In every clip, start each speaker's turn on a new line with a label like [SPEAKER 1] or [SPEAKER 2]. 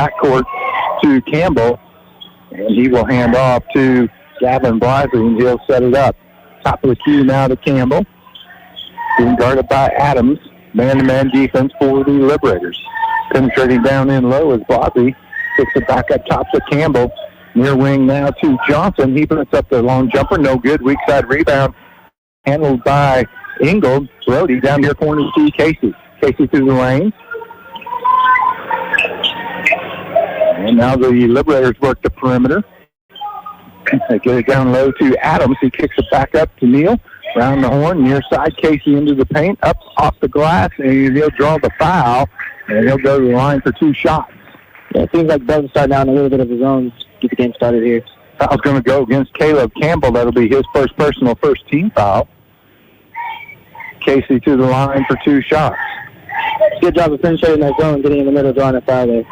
[SPEAKER 1] backcourt to Campbell. And he will hand off to Gavin Blasey, and he'll set it up. Top of the key now to Campbell. Being guarded by Adams. Man-to-man defense for the Liberators. Penetrating down in low is Blasey. Kicks it back up top to Campbell. Near wing now to Johnson. He puts up the long jumper. No good. Weak side rebound. Handled by Ingold. Brody down near corner to Casey. Casey through the lane. And now the Liberators work the perimeter. They get it down low to Adams. He kicks it back up to Neal. Round the horn, near side. Casey into the paint. Up off the glass. And he'll draw the foul. And he'll go to the line for 2 shots.
[SPEAKER 2] Yeah, it seems like Belton starting out in a little bit of his own. Get the game started here.
[SPEAKER 1] Foul's going to go against Caleb Campbell. That'll be his first personal team foul. Casey to the line for 2 shots.
[SPEAKER 2] Good job of penetrating that zone, getting in the middle, drawing a foul there.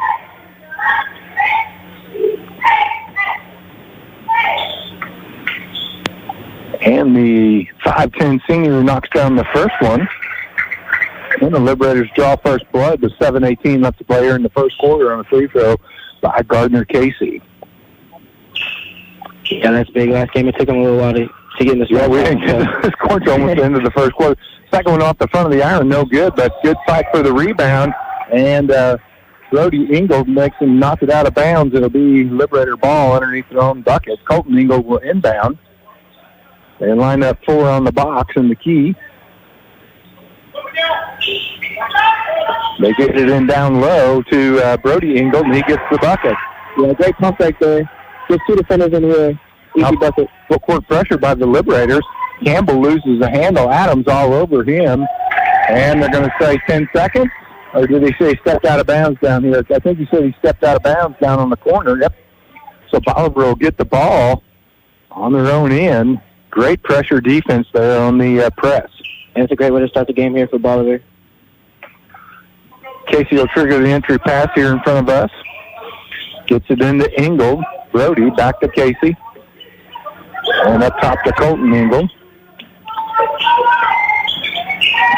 [SPEAKER 1] And the 5'10 senior knocks down the first one. And the Liberators draw first blood with 7:18 left to play here in the first quarter on a free throw by Gardner Casey.
[SPEAKER 2] Yeah, that's big. Last game, it took him a little while to get in this.
[SPEAKER 1] Yeah, we didn't get this quarter almost the end of the first quarter. Second one off the front of the iron, no good, but good fight for the rebound. And Brody Ingold makes him knock it out of bounds. It'll be Liberator ball underneath their own bucket. Colton Ingold will inbound. They line up 4 on the box in the key. They get it in down low to Brody Ingold, and he gets the bucket.
[SPEAKER 2] Yeah, great pump right there. Just 2 defenders in the air. Easy bucket.
[SPEAKER 1] Full court pressure by the Liberators. Campbell loses the handle. Adams all over him. And they're going to say 10 seconds? Or did he say he stepped out of bounds down here? I think he said he stepped out of bounds down on the corner. Yep. So Bolivar will get the ball on their own end. Great pressure defense there on the press.
[SPEAKER 2] And it's a great way to start the game here for Bolivar.
[SPEAKER 1] Casey will trigger the entry pass here in front of us. Gets it into Ingold. Brody back to Casey. And up top to Colton Ingold.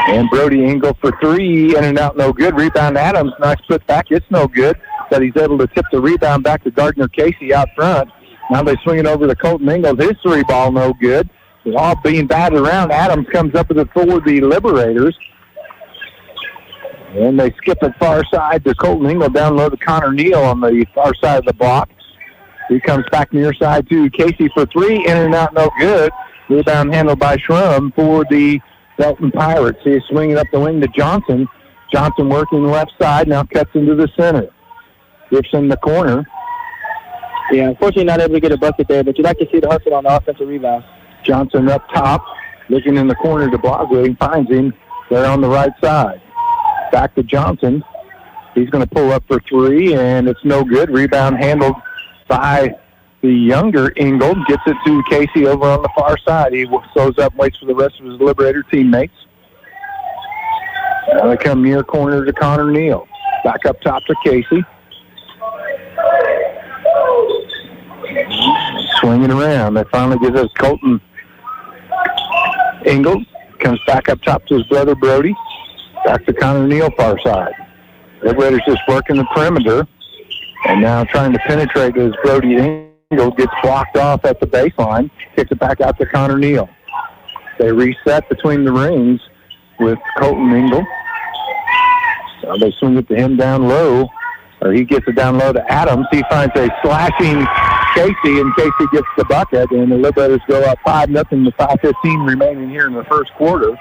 [SPEAKER 1] And Brody Ingold for 3. In and out, no good. Rebound Adams. Nice put back. It's no good. But he's able to tip the rebound back to Gardner Casey out front. Now they swing it over to Colton Ingold. His 3 ball no good. It's all being batted around. Adams comes up with it for the Liberators. And they skip it far side to Colton Ingold, down low to Connor Neal on the far side of the block. He comes back near side to Casey for 3. In and out, no good. Rebound handled by Schrum for the Belton Pirates. He's swinging up the wing to Johnson. Johnson working left side, now cuts into the center. Gibson in the corner.
[SPEAKER 2] Yeah, unfortunately not able to get a bucket there, but you'd like to see the hustle on the offensive rebound.
[SPEAKER 1] Johnson up top, looking in the corner to Blasey. He finds him there on the right side. Back to Johnson. He's going to pull up for 3, and it's no good. Rebound handled by the younger Ingold. Gets it to Casey over on the far side. He slows up and waits for the rest of his Liberator teammates. Now they come near corner to Connor Neal. Back up top to Casey. Swinging around. They finally get us Colton Ingold. Comes back up top to his brother Brody. Back to Connor Neal, far side. Liberators just working the perimeter. And now trying to penetrate as Brody Ingold gets blocked off at the baseline. Kicks it back out to Connor Neal. They reset between the rings with Colton Ingold. So they swing it to him down low. Or he gets it down low to Adams. He finds a slashing Casey, and Casey gets the bucket. And the Liberators go up 5-0 with 5:15 remaining here in the first quarter.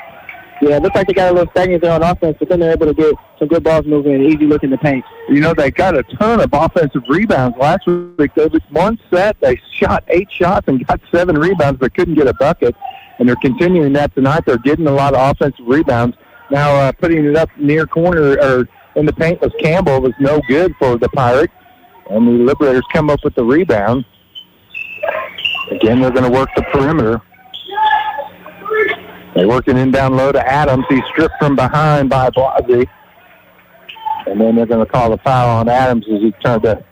[SPEAKER 2] Yeah, it looks like they got a little stagnant there on offense, but then they're able to get some good balls moving and easy look in the paint.
[SPEAKER 1] You know, they got a ton of offensive rebounds last week. There was one set, they shot 8 shots and got 7 rebounds, but couldn't get a bucket. And they're continuing that tonight. They're getting a lot of offensive rebounds. Now putting it up near corner or in the paint was Campbell. Was no good for the Pirates. And the Liberators come up with the rebound. Again, they're going to work the perimeter. They're working in down low to Adams. He's stripped from behind by Blasey. And then they're going to call a foul on Adams as he turned a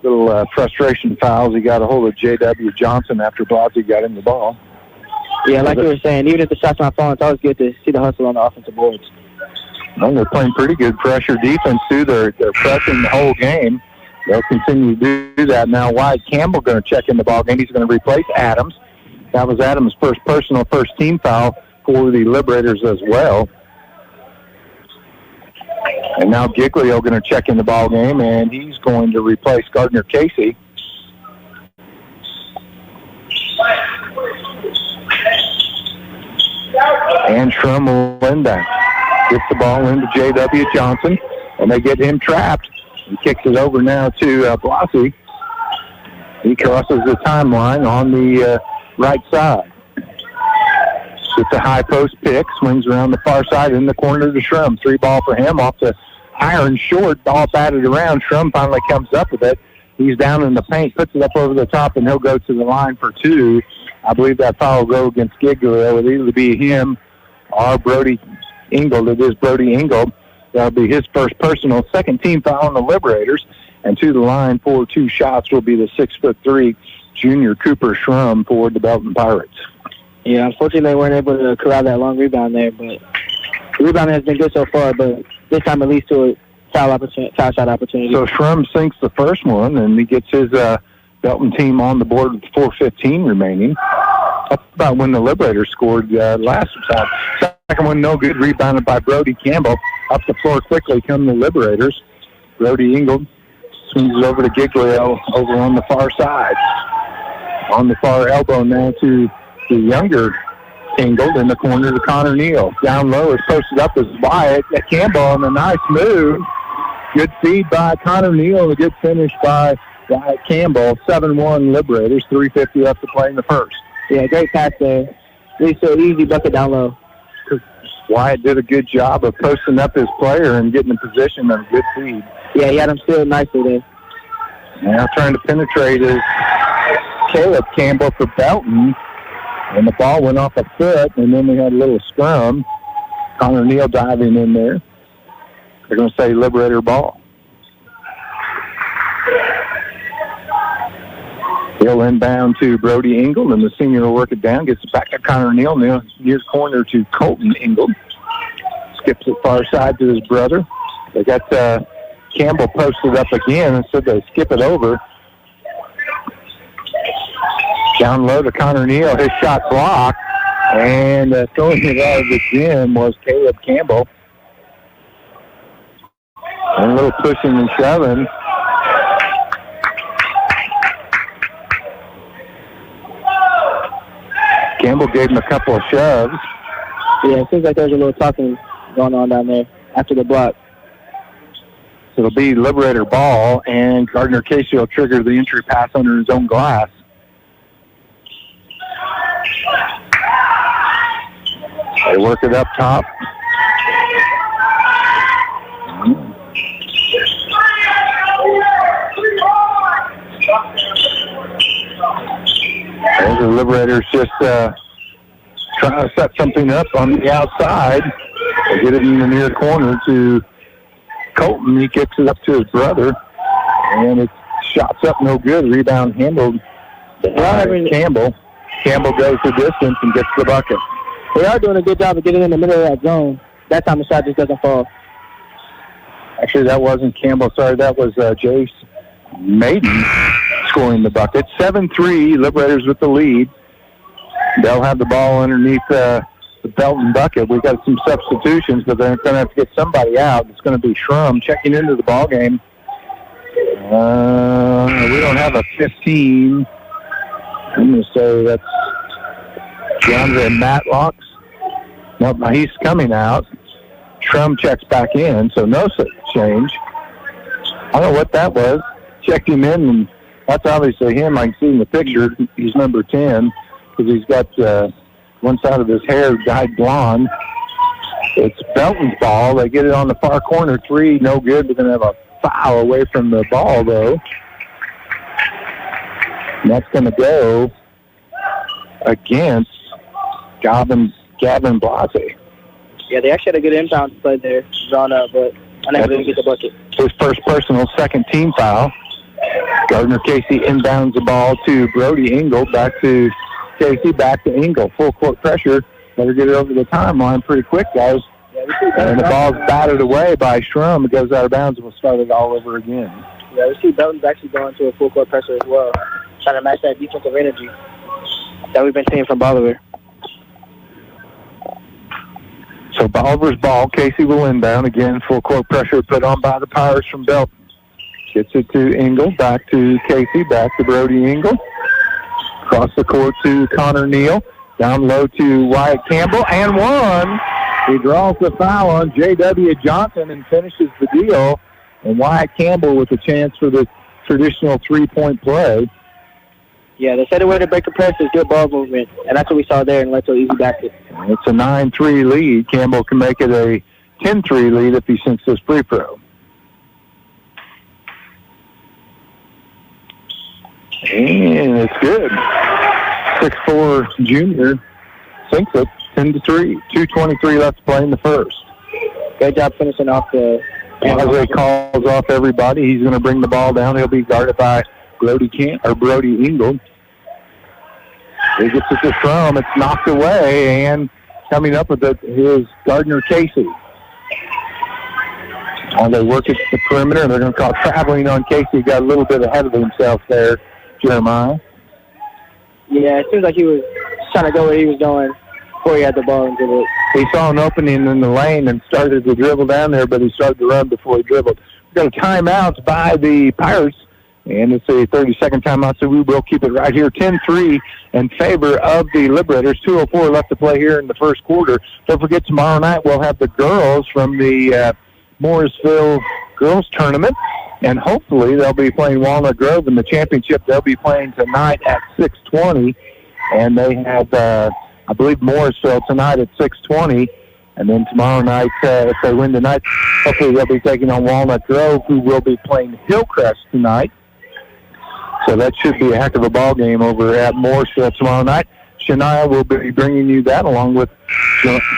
[SPEAKER 1] little frustration fouls. He got a hold of J.W. Johnson after Blasey got him the ball.
[SPEAKER 2] Yeah, like you were saying, even if the shots aren't falling, it's always good to see the hustle on the offensive boards.
[SPEAKER 1] Well, they're playing pretty good pressure defense, too. They're pressing the whole game. They'll continue to do that. Now, Wyatt Campbell going to check in the ball game. He's going to replace Adams. That was Adams' first personal first-team foul for the Liberators as well. And now Giglio going to check in the ball game, and he's going to replace Gardner Casey. And Shrum will inbound. Gets the ball into J.W. Johnson, and they get him trapped. He kicks it over now to Blasi. He crosses the timeline on the right side. It's a high post pick, swings around the far side in the corner to Shrum. 3 ball for him off the iron short, ball batted around. Shrum finally comes up with it. He's down in the paint, puts it up over the top, and he'll go to the line for 2. I believe that foul will go against Giglio. It'll either be him or Brody Ingold. It is Brody Ingold. That'll be his first personal, second-team foul on the Liberators. And to the line for 2 shots will be the 6'3" junior Cooper Shrum for the Belton Pirates.
[SPEAKER 2] Yeah, unfortunately they weren't able to corral that long rebound there, but the rebound has been good so far, but this time it leads to a foul shot opportunity.
[SPEAKER 1] So Shrum sinks the first one, and he gets his Belton team on the board with 4:15 remaining. That's about when the Liberators scored last time. Second one, no good, rebounded by Brody Campbell. Up the floor quickly come the Liberators. Brody Ingold swings it over to Giglio over on the far side. On the far elbow now to the younger Ingold in the corner to Connor Neal. Down low is posted up as Wyatt Campbell on a nice move. Good feed by Connor Neal and a good finish by Wyatt Campbell. 7-1 Liberators, 3:50 left to play in the first.
[SPEAKER 2] Yeah, great pass there. Leads to an easy bucket down low.
[SPEAKER 1] Wyatt did a good job of posting up his player and getting in position on a good feed.
[SPEAKER 2] Yeah, he had him still nicely there.
[SPEAKER 1] Now trying to penetrate is Caleb Campbell for Belton. And the ball went off a foot, and then we had a little scrum. Connor Neal diving in there. They're going to say Liberator ball. He'll inbound to Brody Ingold, and the senior will work it down. Gets it back to Connor Neal. Near corner to Colton Ingold. Skips it far side to his brother. They got Campbell posted up again, and so they skip it over. Down low to Connor Neal. His shot blocked. And throwing it out of the gym was Caleb Campbell. And a little pushing and shoving. Campbell gave him a couple of shoves.
[SPEAKER 2] Yeah, it seems like there's a little talking going on down there after the block.
[SPEAKER 1] So it'll be Liberator ball, and Gardner Casey will trigger the entry pass under his own glass. They work it up top. There's the Liberators just trying to set something up on the outside. They get it in the near corner to Colton. He kicks it up to his brother, and it shots up no good. Rebound handled by Campbell. Campbell goes the distance and gets the bucket.
[SPEAKER 2] They are doing a good job of getting in the middle of that zone. That time the shot just doesn't fall.
[SPEAKER 1] Actually, that wasn't Campbell. Sorry, that was Jace Maiden scoring the bucket. 7-3, Liberators with the lead. They'll have the ball underneath the Belton bucket. We've got some substitutions, but they're going to have to get somebody out. It's going to be Shrum checking into the ball game. We don't have a 15. I'm going to say that's DeAndre Matlocks. Nope, he's coming out. Shrum checks back in, so no change. I don't know what that was. Checked him in, and that's obviously him. I can see in the picture. He's number 10 because he's got one side of his hair dyed blonde. It's Belton's ball. They get it on the far corner. 3, no good. We're going to have a foul away from the ball, though. And that's going to go against Gavin Blasi.
[SPEAKER 2] Yeah, they actually had a good inbound play there, drawn up, but unable to get the bucket.
[SPEAKER 1] His first personal, second team foul. Gardner Casey inbounds the ball to Brody Ingold. Back to Casey, back to Ingold. Full court pressure. Better get it over the timeline pretty quick, guys.
[SPEAKER 2] Yeah,
[SPEAKER 1] And the ball's batted away by Shrum. It goes out of bounds and we'll start it all over again.
[SPEAKER 2] Yeah, we see Belton's actually going to a full court pressure as well, trying to match that defensive energy that we've been seeing from Bolivar.
[SPEAKER 1] So Bolivar's ball. Casey will inbound. Again, full court pressure put on by the Pirates from Belton. Gets it to Engel. Back to Casey. Back to Brody Engel. Across the court to Connor Neal. Down low to Wyatt Campbell. And one. He draws the foul on J.W. Johnson and finishes the deal. And Wyatt Campbell with a chance for the traditional three-point play.
[SPEAKER 2] Yeah, they said the way to break the press is good ball movement, and that's what we saw there and led to an easy basket.
[SPEAKER 1] It's a 9-3 lead. Campbell can make it a 10-3 lead if he sinks this free throw. And it's good. 6'4" junior sinks it 10-3. 2:23 left to play in the first.
[SPEAKER 2] Good job finishing off the...
[SPEAKER 1] Jose calls off everybody. He's going to bring the ball down. He'll be guarded by Brody Engel. He gets it to Strom. It's knocked away, and coming up with it is Gardner Casey. They work at the perimeter. They're going to call traveling on Casey. He got a little bit ahead of himself there, Jeremiah.
[SPEAKER 2] Yeah, it seems like he was trying to go where he was going before he had the ball and dribbled.
[SPEAKER 1] He saw an opening in the lane and started to dribble down there, but he started to run before he dribbled. We've got a timeout by the Pirates, and it's a 30-second timeout, so we will keep it right here. 10-3 in favor of the Liberators. 2:04 left to play here in the first quarter. Don't forget, tomorrow night we'll have the girls from the Morrisville Girls Tournament, and hopefully they'll be playing Walnut Grove in the championship. They'll be playing tonight at 6:20, and they have, I believe, Morrisville tonight at 6:20. And then tomorrow night, if they win tonight, hopefully they'll be taking on Walnut Grove, who will be playing Hillcrest tonight. So that should be a heck of a ball game over at Morrisville tomorrow night. Shania will be bringing you that along with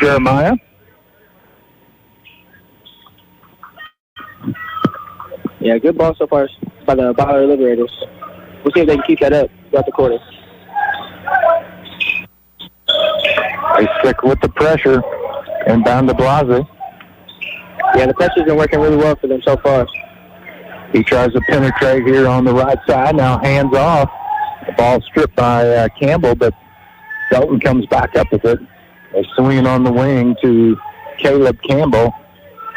[SPEAKER 1] Jeremiah.
[SPEAKER 2] Yeah, good ball so far by the Bolivar Liberators. We'll see if they can keep that up throughout the quarter.
[SPEAKER 1] They stick with the pressure and bound to Blase.
[SPEAKER 2] Yeah, the pressure's been working really well for them so far.
[SPEAKER 1] He tries to penetrate here on the right side. Now hands off. The ball stripped by Campbell, but Belton comes back up with it. They're swinging on the wing to Caleb Campbell.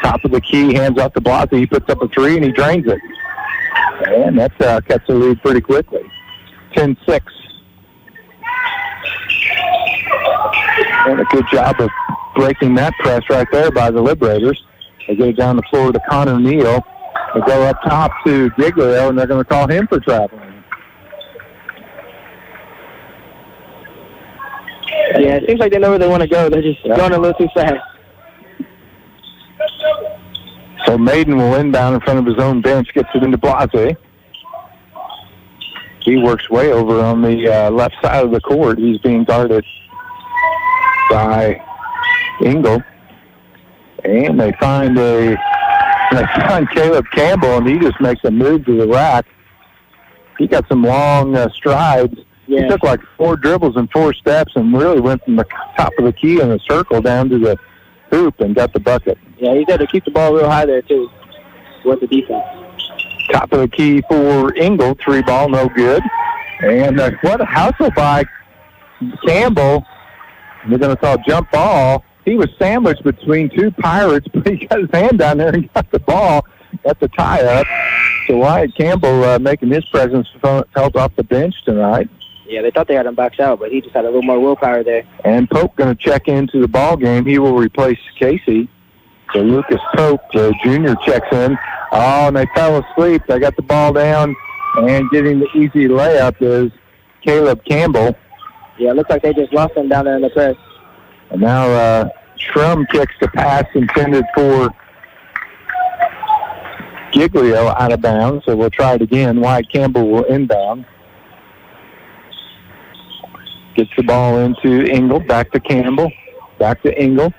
[SPEAKER 1] Top of the key, hands off to Blase. He puts up a three and he drains it. And that cuts the lead pretty quickly. 10-6. And a good job of breaking that press right there by the Liberators. They get it down the floor to Connor Neal. They go up top to Giglio, and they're going to call him for traveling.
[SPEAKER 2] Yeah, it seems like they know where they want to go. They're just going a little too fast.
[SPEAKER 1] So Maiden will inbound in front of his own bench, gets it into Blase. He works way over on the left side of the court. He's being guarded by Engel. And they find Caleb Campbell, and he just makes a move to the rack. He got some long strides.
[SPEAKER 2] Yeah.
[SPEAKER 1] He took like 4 dribbles and 4 steps and really went from the top of the key in a circle down to the hoop and got the bucket.
[SPEAKER 2] Yeah, he's got to keep the ball real high there, too, with the defense.
[SPEAKER 1] Top of the key for Engel. 3 ball, no good. And what a hustle by Campbell. They're going to call jump ball. He was sandwiched between 2 Pirates, but he got his hand down there and got the ball at the tie-up. So Wyatt Campbell making his presence felt off the bench tonight.
[SPEAKER 2] Yeah, they thought they had him box out, but he just had a little more willpower there.
[SPEAKER 1] And Pope going to check into the ball game. He will replace Casey. So Lucas Pope, the junior, checks in. Oh, and they fell asleep. They got the ball down, and getting the easy layup is Caleb Campbell.
[SPEAKER 2] Yeah, it looks like they just lost him down there in the press.
[SPEAKER 1] And now Shrum kicks the pass intended for Giglio out of bounds, so we'll try it again. Wyatt Campbell will inbound. Gets the ball into Engel, back to Campbell, back to Engel,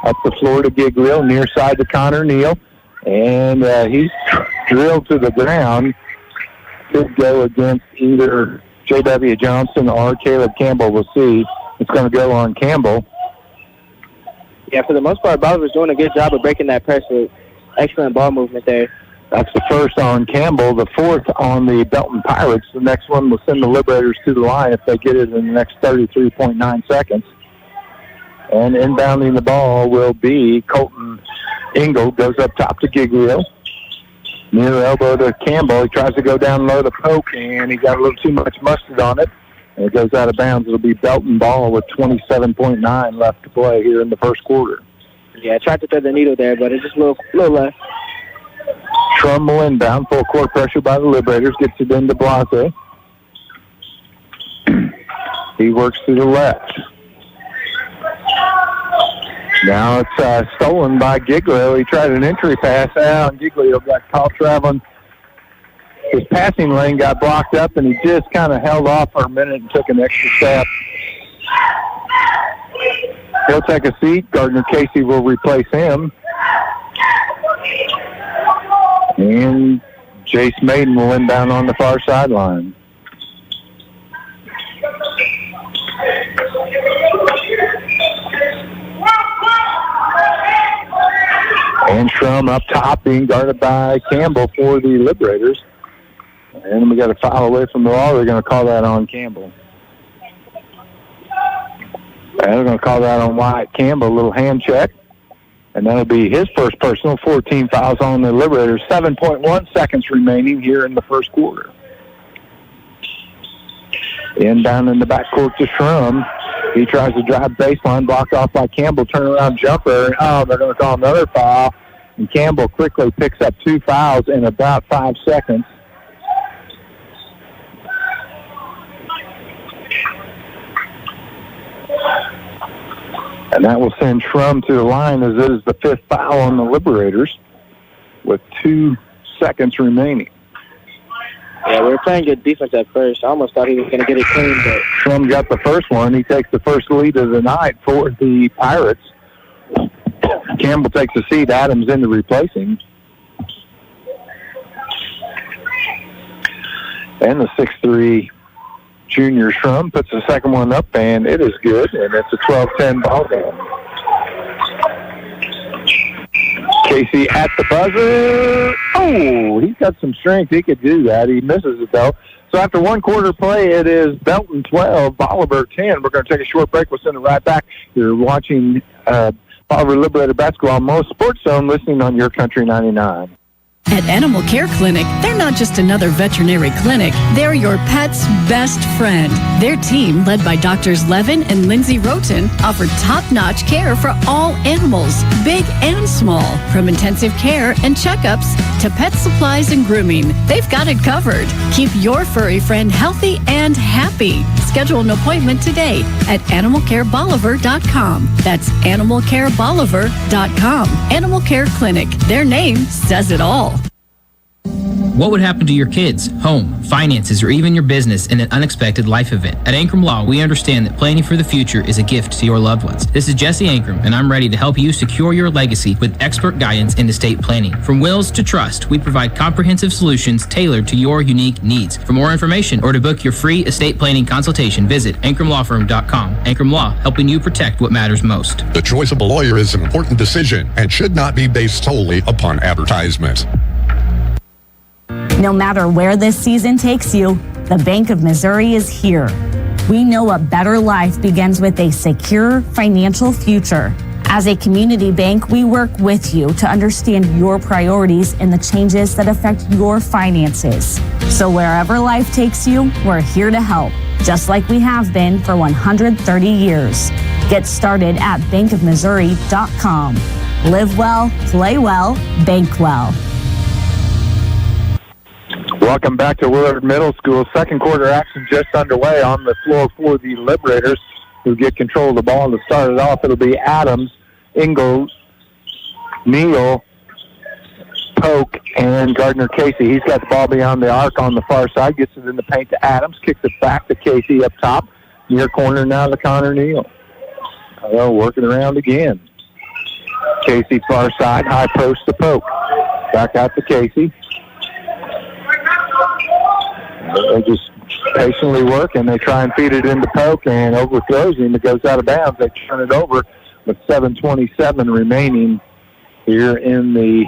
[SPEAKER 1] up the floor to Giglio, near side to Connor Neal, and he's drilled to the ground. Could go against either J.W. Johnson or Caleb Campbell. We'll see. It's going to go on Campbell.
[SPEAKER 2] Yeah, for the most part, Bolivar's doing a good job of breaking that press with excellent ball movement there.
[SPEAKER 1] That's the first on Campbell, the fourth on the Belton Pirates. The next one will send the Liberators to the line if they get it in the next 33.9 seconds. And inbounding the ball will be Colton Engel. Goes up top to Giglio. Near elbow to Campbell. He tries to go down low to Poke, and he got a little too much mustard on it. And it goes out of bounds. It'll be Belton ball with 27.9 left to play here in the first quarter.
[SPEAKER 2] Yeah, I tried to thread the needle there, but it's just a little left.
[SPEAKER 1] Trumbull inbound, full court pressure by the Liberators, gets it into Blase. He works to the left. Now it's stolen by Giglio. He tried an entry pass out, and Giglio got caught traveling. His passing lane got blocked up, and he just kind of held off for a minute and took an extra step. He'll take a seat. Gardner Casey will replace him. And Jace Maiden will inbound on the far sideline. And Shrum up top being guarded by Campbell for the Liberators. And we got a foul away from the ball. They're going to call that on Campbell. And they're going to call that on Wyatt Campbell, a little hand check. And that'll be his first personal. 14 fouls on the Liberators. 7.1 seconds remaining here in the first quarter. Inbound in the backcourt to Shrum. He tries to drive baseline, blocked off by Campbell, turnaround jumper. Oh, they're going to call another foul. And Campbell quickly picks up 2 fouls in about 5 seconds. And that will send Shrum to the line as it is the 5th foul on the Liberators with 2 seconds remaining.
[SPEAKER 2] Yeah, we were playing good defense at first. I almost thought he was going to get it clean, but
[SPEAKER 1] Shrum got the first one. He takes the first lead of the night for the Pirates. Campbell takes a seat. Adams in to replace him. And the 6'3" junior Shrum puts the second one up, and it is good, and it's a 12-10 ball game. Casey at the buzzer. Oh, he's got some strength. He could do that. He misses it, though. So after 1 quarter play, it is Belton 12, Bolivar 10. We're going to take a short break. We'll send it right back. You're watching Bolivar Liberator basketball on MoSportsZone, listening on YourCountry 99.
[SPEAKER 3] At Animal Care Clinic, they're not just another veterinary clinic. They're your pet's best friend. Their team, led by Doctors Levin and Lindsay Roten, offer top-notch care for all animals, big and small. From intensive care and checkups to pet supplies and grooming, they've got it covered. Keep your furry friend healthy and happy. Schedule an appointment today at animalcarebolivar.com. That's animalcarebolivar.com. Animal Care Clinic. Their name says it all.
[SPEAKER 4] What would happen to your kids, home, finances, or even your business in an unexpected life event? At Ankrum Law, we understand that planning for the future is a gift to your loved ones. This is Jesse Ankrum, and I'm ready to help you secure your legacy with expert guidance in estate planning. From wills to trust, we provide comprehensive solutions tailored to your unique needs. For more information or to book your free estate planning consultation, visit AnkramLawFirm.com. Ankrum Law, helping you protect what matters most.
[SPEAKER 5] The choice of a lawyer is an important decision and should not be based solely upon advertisement.
[SPEAKER 6] No matter where this season takes you, the Bank of Missouri is here. We know a better life begins with a secure financial future. As a community bank, we work with you to understand your priorities and the changes that affect your finances. So wherever life takes you, we're here to help, just like we have been for 130 years. Get started at bankofmissouri.com. Live well, play well, bank well.
[SPEAKER 1] Welcome back to Willard Middle School. Second quarter action just underway on the floor for the Liberators, who get control of the ball. To start it off, it'll be Adams, Ingalls, Neal, Polk, and Gardner Casey. He's got the ball beyond the arc on the far side, gets it in the paint to Adams, kicks it back to Casey up top. Near corner now to Connor Neal. Working around again. Casey far side, high post to Polk. Back out to Casey. They just patiently work, and they try and feed it into Polk, and overthrows him. It goes out of bounds. They turn it over with 7:27 remaining here in the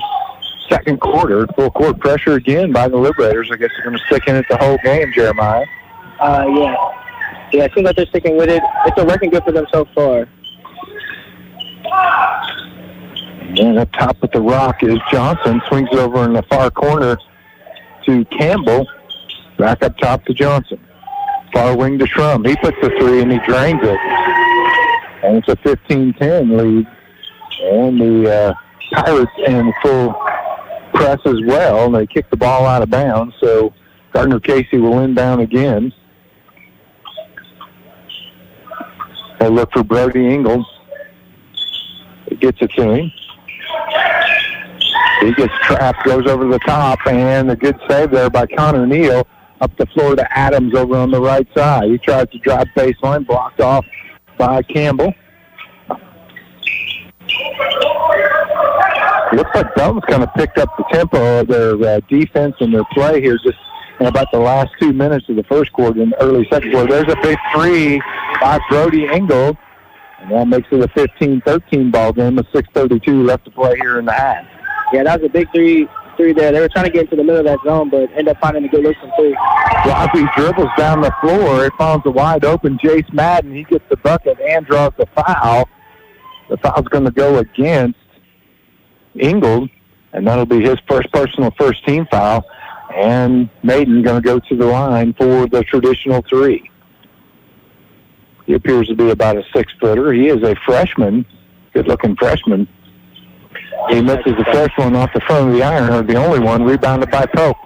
[SPEAKER 1] second quarter. Full court pressure again by the Liberators. I guess they're going to stick in it the whole game, Jeremiah.
[SPEAKER 2] Yeah, it seems like they're sticking with it. It's been working good for them so far.
[SPEAKER 1] And up top with the rock is Johnson. Swings it over in the far corner to Campbell. Back up top to Johnson. Far wing to Shrum. He puts the three and he drains it. And it's a 15-10 lead. And the Pirates in full press as well. They kick the ball out of bounds. So Gardner Casey will inbound again. They look for Brody Ingalls. He gets it to him. He gets trapped, goes over the top, and a good save there by Connor Neal. Up the floor to Adams over on the right side. He tries to drive baseline, blocked off by Campbell. Looks like Belton's kind of picked up the tempo of their defense and their play here just in about the last 2 minutes of the first quarter and early second quarter. There's a big three by Brody Ingalls, and that makes it a 15-13 ball game with 6:32 left to play here in the half.
[SPEAKER 2] Yeah, that was a big three there. They were trying to get into the middle of that zone, but ended up finding a good look from three.
[SPEAKER 1] Blasi dribbles down the floor. It finds a wide open Jace Madden. He gets the bucket and draws the foul. The foul's going to go against Ingalls, and that'll be his first personal first-team foul. And Maiden going to go to the line for the traditional three. He appears to be about a 6-footer. He is a freshman, good-looking freshman. He misses the first one off the front of the iron, or the only one, rebounded by Pope.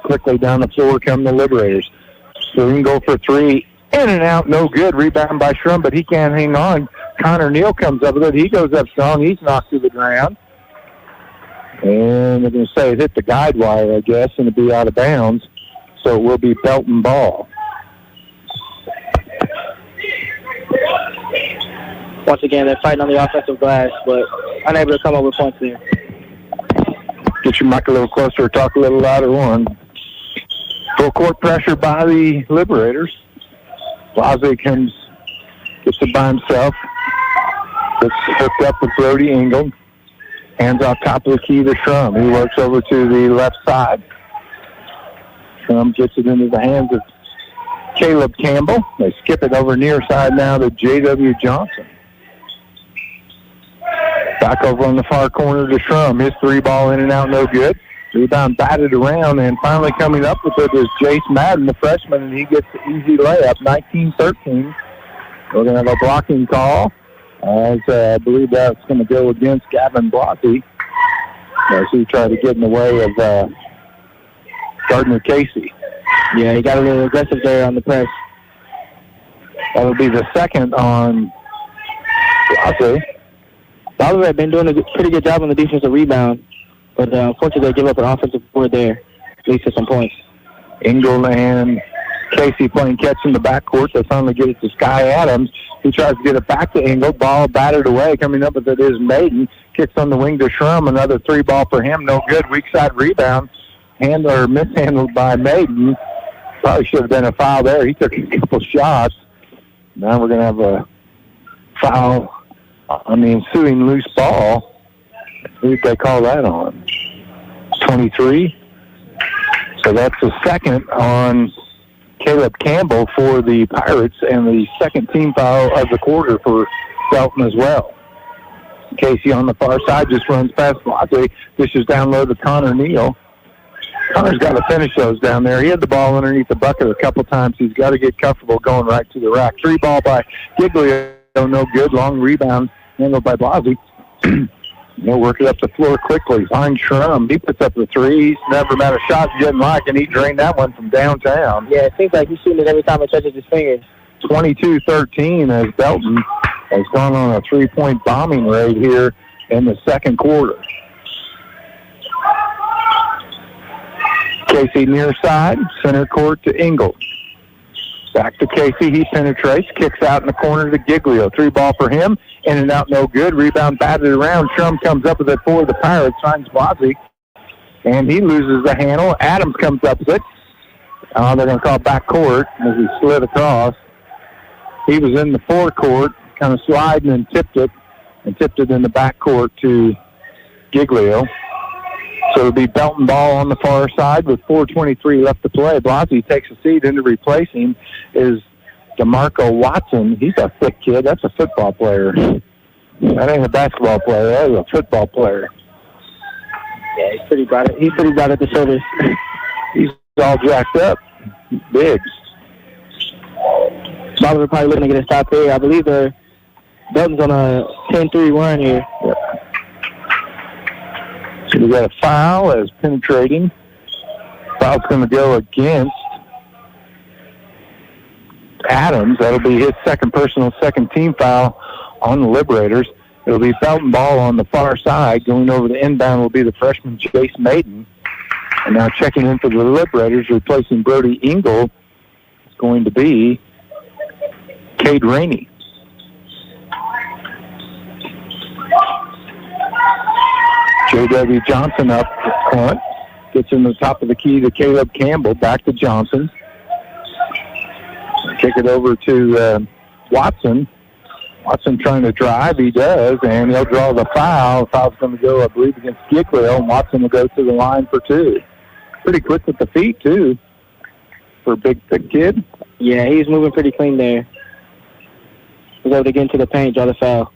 [SPEAKER 1] Quickly down the floor come the Liberators. So he can go for three, in and out, no good. Rebound by Shrum, but he can't hang on. Connor Neal comes up with it. He goes up strong. He's knocked to the ground. And they're going to say it hit the guide wire, I guess, and it'll be out of bounds. So it will be Belton ball.
[SPEAKER 2] Once again, they're fighting on the offensive glass, but unable to come up with points there.
[SPEAKER 1] Get your mic a little closer, talk a little louder. One. Full court pressure by the Liberators. Blasi gets it by himself. Gets hooked up with Brody Ingalls. Hands off top of the key to Shrum. He works over to the left side. Shrum gets it into the hands of Caleb Campbell. They skip it over near side now to J.W. Johnson. Back over on the far corner to Shrum. His three ball in and out, no good. Rebound batted around, and finally coming up with it is Jace Madden, the freshman, and he gets the easy layup, 19-13. We're going to have a blocking call, as I believe that's going to go against Gavin Blasi, as he tried to get in the way of Gardner Casey.
[SPEAKER 2] Yeah, he got a little aggressive there on the press.
[SPEAKER 1] That'll be the second on Blasi.
[SPEAKER 2] Bolivar had been doing a pretty good job on the defensive rebound, but unfortunately they give up an offensive board there, at least at some points.
[SPEAKER 1] Ingalls and Casey playing catch in the backcourt. They finally get it to Sky Adams. He tries to get it back to Ingalls. Ball battered away. Coming up with it is Maiden. Kicks on the wing to Shrum. Another three ball for him. No good. Weak side rebound. Mishandled by Maiden. Probably should have been a foul there. He took a couple shots. Now we're going to have a foul on the ensuing loose ball. Who did they call that on? 23. So that's the second on Caleb Campbell for the Pirates, and the second team foul of the quarter for Belton as well. Casey on the far side just runs past Blasi. Dishes down low to Connor Neal. Connor's got to finish those down there. He had the ball underneath the bucket a couple times. He's got to get comfortable going right to the rack. Three ball by Giglio, no good. Long rebound handled by Blasi. They'll work it up the floor quickly. Finds Shrum. He puts up the three. He's never met a shot he didn't like, and he drained that one from downtown.
[SPEAKER 2] Yeah, it seems like he's shooting it every time it touches his fingers.
[SPEAKER 1] 22-13 as Belton has gone on a three-point bombing raid here in the second quarter. Casey near side, center court to Ingalls. Back to Casey. He penetrates, kicks out in the corner to Giglio. Three ball for him. In and out, no good. Rebound batted around. Shrum comes up with it for the Pirates. Finds Blasi. And he loses the handle. Adams comes up with it. They're going to call back court as he slid across. He was in the forecourt, kind of sliding and tipped it. and tipped it in the backcourt to Giglio. So it'll be Belton ball on the far side with 4:23 left to play. Blasey takes a seat, and to replace him is DeMarco Watson. He's a thick kid. That's a football player. That ain't a basketball player. That is a football player.
[SPEAKER 2] Yeah, he's pretty broad at the shoulders.
[SPEAKER 1] He's all jacked up. Big.
[SPEAKER 2] Bolivar probably looking to get a stop here. I believe Belton's on a 10-3 run here.
[SPEAKER 1] Yep. So we got a foul as penetrating. Foul's going to go against Adams. That'll be his second personal, second team foul on the Liberators. It'll be Belton ball on the far side. Going over the inbound will be the freshman Jace Maiden. And now checking in for the Liberators, replacing Brody Engel, is going to be Cade Rainey. J.W. Johnson up front. Gets in the top of the key to Caleb Campbell. Back to Johnson. Kick it over to Watson. Watson trying to drive. He does, and he'll draw the foul. The foul's going to go, I believe, against Giglio, and Watson will go to the line for two. Pretty quick with the feet, too, for a big, thick kid.
[SPEAKER 2] Yeah, he's moving pretty clean there. He's able to get into the paint, draw the foul.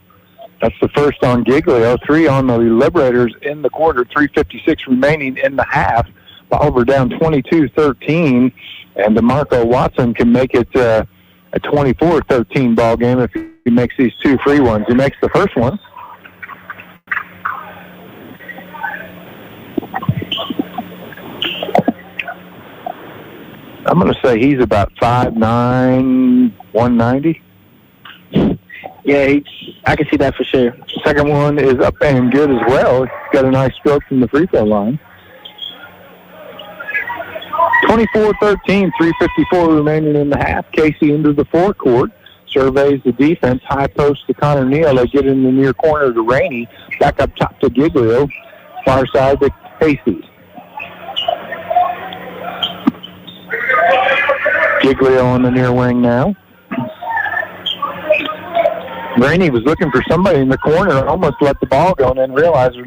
[SPEAKER 1] That's the first on Giglio. 3 on the Liberators in the quarter. 3:56 remaining in the half. Bolivar down 22-13. And DeMarco Watson can make it a 24-13 ball game if he makes these 2 free ones. He makes the first one. I'm going to say he's about 5'9", 190.
[SPEAKER 2] Yeah, I can see that for sure.
[SPEAKER 1] Second one is up and good as well. He's got a nice stroke from the free throw line. 24-13, 3:54 remaining in the half. Casey into the forecourt. Surveys the defense. High post to Connor Neal. They get in the near corner to Rainey. Back up top to Giglio. Far side to Casey. Giglio on the near wing now. Rainey was looking for somebody in the corner, almost let the ball go, and then realized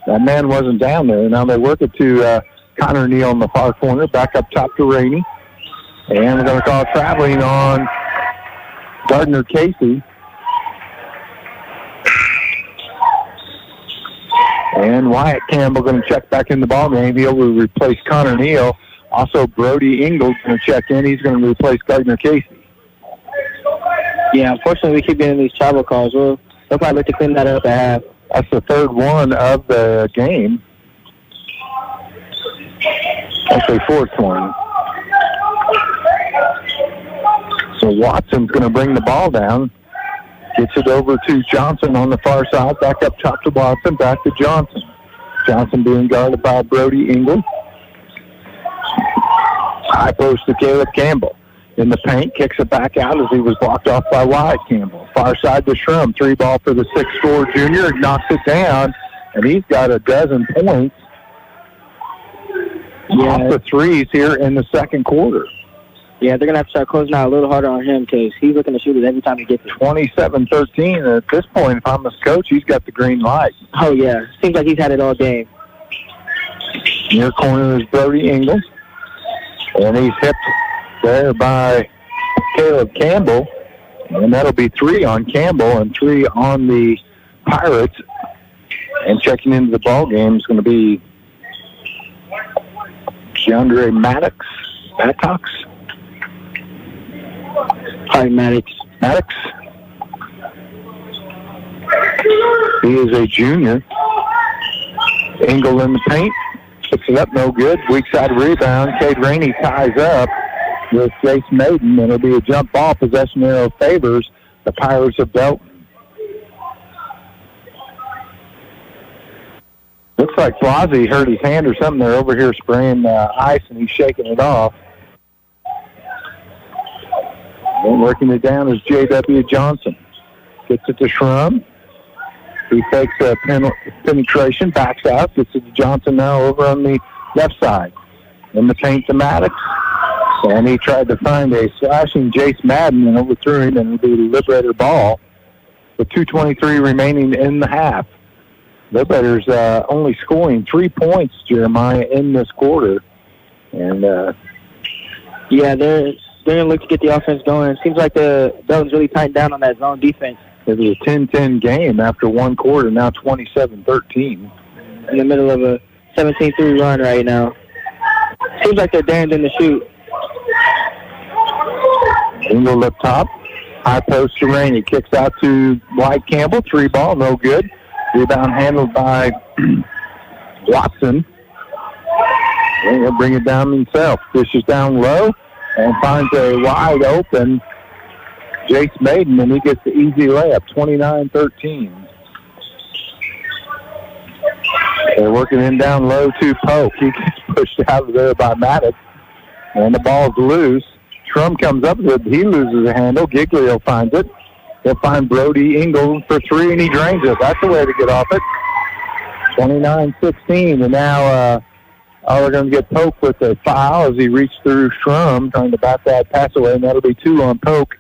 [SPEAKER 1] that man wasn't down there. Now they work it to Connor Neal in the far corner, back up top to Rainey. And we're going to call traveling on Gardner Casey. And Wyatt Campbell going to check back in the ball game. He'll replace Connor Neal. Also, Brody Engel going to check in. He's going to replace Gardner Casey.
[SPEAKER 2] Yeah, unfortunately, we keep getting these travel calls. They'll probably look to clean that up at half.
[SPEAKER 1] That's the third one of the game. Actually, fourth one. So Watson's going to bring the ball down. Gets it over to Johnson on the far side. Back up top to Watson. Back to Johnson. Johnson being guarded by Brody Engel. High post to Caleb Campbell. In the paint, kicks it back out as he was blocked off by Wyatt Campbell. Far side to Shrum. 3 ball for the 6'4" junior. Knocks it down, and he's got a dozen points off the threes here in the second quarter.
[SPEAKER 2] Yeah, they're going to have to start closing out a little harder on him because he's looking to shoot it every time he gets it.
[SPEAKER 1] 27-13. At this point, if I'm his coach, he's got the green light.
[SPEAKER 2] Oh, yeah. Seems like he's had it all game.
[SPEAKER 1] Near corner is Brody Engel, and he's hipped there by Caleb Campbell, and that'll be 3 on Campbell and 3 on the Pirates. And checking into the ball game is going to be DeAndre Maddox.
[SPEAKER 2] Hi, Maddox.
[SPEAKER 1] He is a junior. Engel in the paint. Picks it up, no good. Weak side rebound. Cade Rainey ties up with Jace Maiden, and it'll be a jump ball. Possession arrow favors the Pirates of Belton. Looks like Blasey hurt his hand or something. They're over here spraying ice, and he's shaking it off. And working it down is J.W. Johnson. Gets it to Shrum. He takes a penetration, backs out, gets it to Johnson now over on the left side. In the paint to Maddox. And he tried to find a slashing Jace Madden and overthrew him, and it'll be the Liberator ball. with 2:23 remaining in the half. Liberators only scoring 3 points, Jeremiah, in this quarter. And,
[SPEAKER 2] yeah, they're going to look to get the offense going. It seems like the Belton's really tightened down on that zone defense.
[SPEAKER 1] It was a 10-10 game after one quarter, now 27-13.
[SPEAKER 2] In the middle of a 17-3 run right now. Seems like they're daring them to shoot.
[SPEAKER 1] Engel up top. High post to Rainey. Kicks out to White Campbell. 3-ball, no good. Rebound handled by Watson. And he'll bring it down himself. Dishes down low and finds a wide open Jace Maiden, and he gets the easy layup, 29-13. They're working in down low to Polk. He gets pushed out of there by Maddox, and the ball's loose. Trum comes up with it. He loses a handle. Giglio finds it. He'll find Brody Engel for three, and he drains it. That's the way to get off it. 29-16, and now we're going to get Polk with a foul as he reached through Shrum, trying to bat that pass away, and that'll be 2 on Polk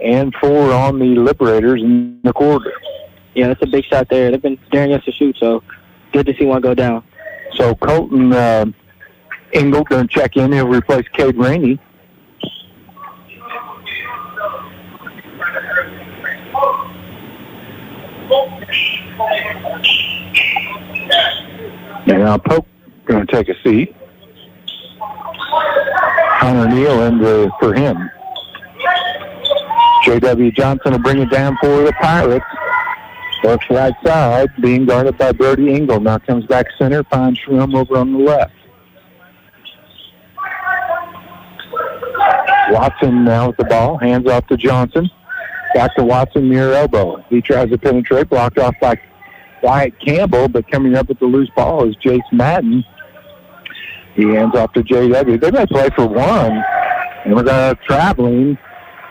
[SPEAKER 1] and 4 on the Liberators in the quarter.
[SPEAKER 2] Yeah, that's a big shot there. They've been daring us to shoot, so good to see one go down.
[SPEAKER 1] So Colton Engel going to check in. He'll replace Cade Rainey. And now Polk going to take a seat. Connor Neal in for him. J.W. Johnson will bring it down for the Pirates. Works right side, being guarded by Brody Engel. Now comes back center, finds Shrum over on the left. Watson now with the ball, hands off to Johnson. Back to Watson near elbow. He tries to penetrate, blocked off by Wyatt Campbell, but coming up with the loose ball is Jace Madden. He hands off to J.W. They may play for one, and we're going to traveling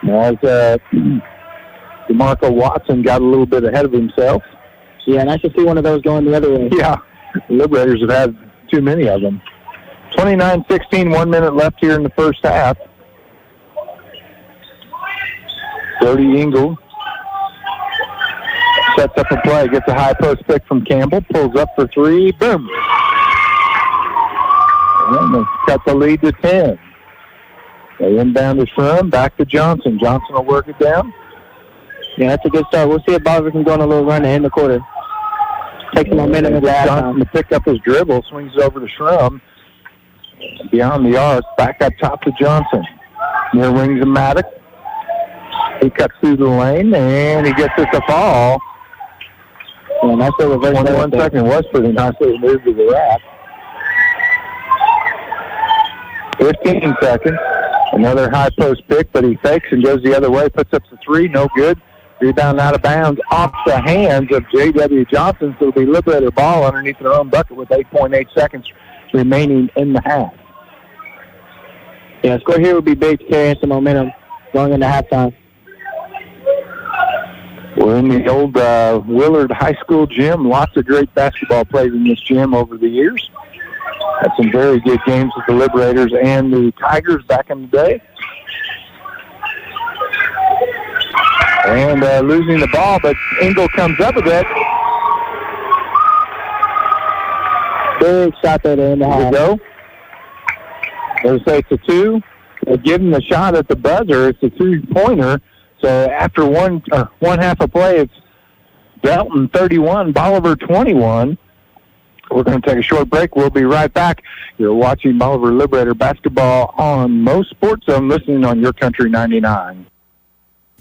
[SPEAKER 1] as DeMarco Watson got a little bit ahead of himself.
[SPEAKER 2] Yeah, nice to see one of those going the other way.
[SPEAKER 1] Yeah, the Liberators have had too many of them. 29-16, 1 minute left here in the first half. Brody Engel sets up a play, gets a high post pick from Campbell, pulls up for three, boom. And they cut the lead to 10. They inbound to Shrum, back to Johnson. Johnson will work it down.
[SPEAKER 2] Yeah, that's a good start. We'll see if Bolivar can go on a little run to end the quarter. Take the momentum into
[SPEAKER 1] Johnson to pick up his dribble, swings it over to Shrum. Beyond the arc, back up top to Johnson. Near wings of Maddox. He cuts through the lane, and he gets it to fall. And that's a reverse. 21 second was pretty nice. They moved to the rack. 15 seconds. Another high post pick, but he fakes and goes the other way, puts up the three, no good. Rebound out of bounds off the hands of J.W. Johnson, so it'll be Liberator ball underneath their own bucket with 8.8 seconds remaining in the half.
[SPEAKER 2] Yeah, score here would be big to carry some momentum going into halftime.
[SPEAKER 1] We're in the old Willard High School gym. Lots of great basketball played in this gym over the years. Had some very good games with the Liberators and the Tigers back in the day. And losing the ball, but Engel comes up with it.
[SPEAKER 2] Big shot there to end the half.
[SPEAKER 1] Go. They say it's a two. They give him the shot at the buzzer. It's a three-pointer. So after one half of play, it's Belton 31, Bolivar 21. We're going to take a short break. We'll be right back. You're watching Bolivar Liberator basketball on MoSportsZone, listening on YourCountry 99.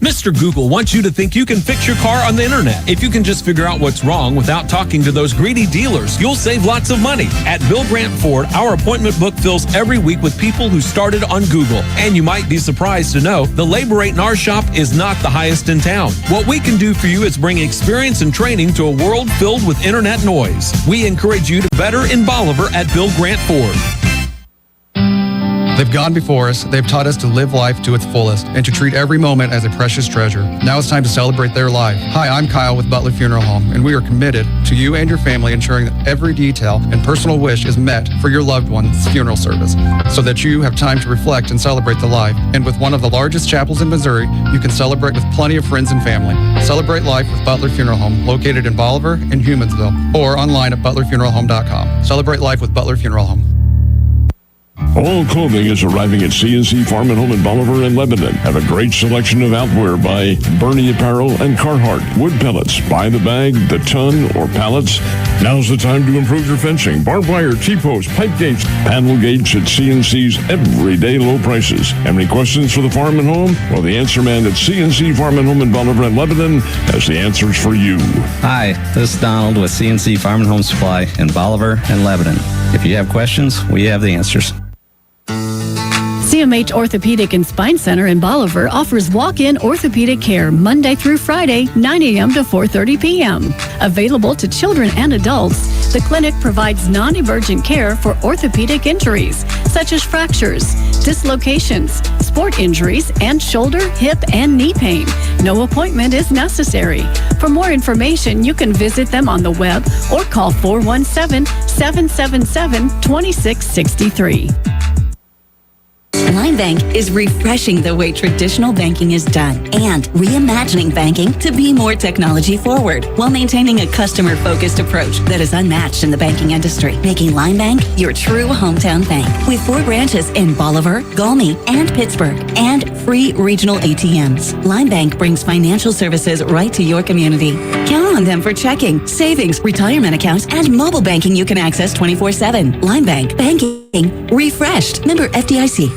[SPEAKER 7] Mr. Google wants you to think you can fix your car on the internet. If you can just figure out what's wrong without talking to those greedy dealers, you'll save lots of money. At Bill Grant Ford, our appointment book fills every week with people who started on Google. And you might be surprised to know the labor rate in our shop is not the highest in town. What we can do for you is bring experience and training to a world filled with internet noise. We encourage you to better in Bolivar at Bill Grant Ford.
[SPEAKER 8] They've gone before us, they've taught us to live life to its fullest and to treat every moment as a precious treasure. Now it's time to celebrate their life. Hi, I'm Kyle with Butler Funeral Home, and we are committed to you and your family ensuring that every detail and personal wish is met for your loved one's funeral service so that you have time to reflect and celebrate the life. And with one of the largest chapels in Missouri, you can celebrate with plenty of friends and family. Celebrate life with Butler Funeral Home, located in Bolivar and Humansville, or online at butlerfuneralhome.com. Celebrate life with Butler Funeral Home.
[SPEAKER 9] All clothing is arriving at C&C Farm and Home in Bolivar and Lebanon. Have a great selection of outwear by Bernie Apparel and Carhartt. Wood pellets, by the bag, the ton, or pallets. Now's the time to improve your fencing. Barbed wire, T-posts, pipe gates, panel gates at C&C's everyday low prices. Have any questions for the Farm and Home? Well, the answer man at C&C Farm and Home in Bolivar and Lebanon has the answers for you.
[SPEAKER 10] Hi, this is Donald with C&C Farm and Home Supply in Bolivar and Lebanon. If you have questions, we have the answers.
[SPEAKER 3] CMH Orthopedic and Spine Center in Bolivar offers walk-in orthopedic care Monday through Friday, 9 a.m. to 4:30 p.m. Available to children and adults, the clinic provides non-emergent care for orthopedic injuries, such as fractures, dislocations, sport injuries, and shoulder, hip, and knee pain. No appointment is necessary. For more information, you can visit them on the web or call 417-777-2663.
[SPEAKER 11] Line Bank is refreshing the way traditional banking is done and reimagining banking to be more technology forward while maintaining a customer-focused approach that is unmatched in the banking industry, making Line Bank your true hometown bank. With 4 branches in Bolivar, Galmi, and Pittsburgh, and free regional ATMs, Line Bank brings financial services right to your community. Count on them for checking, savings, retirement accounts, and mobile banking you can access 24/7. Line Bank, banking refreshed. Member FDIC.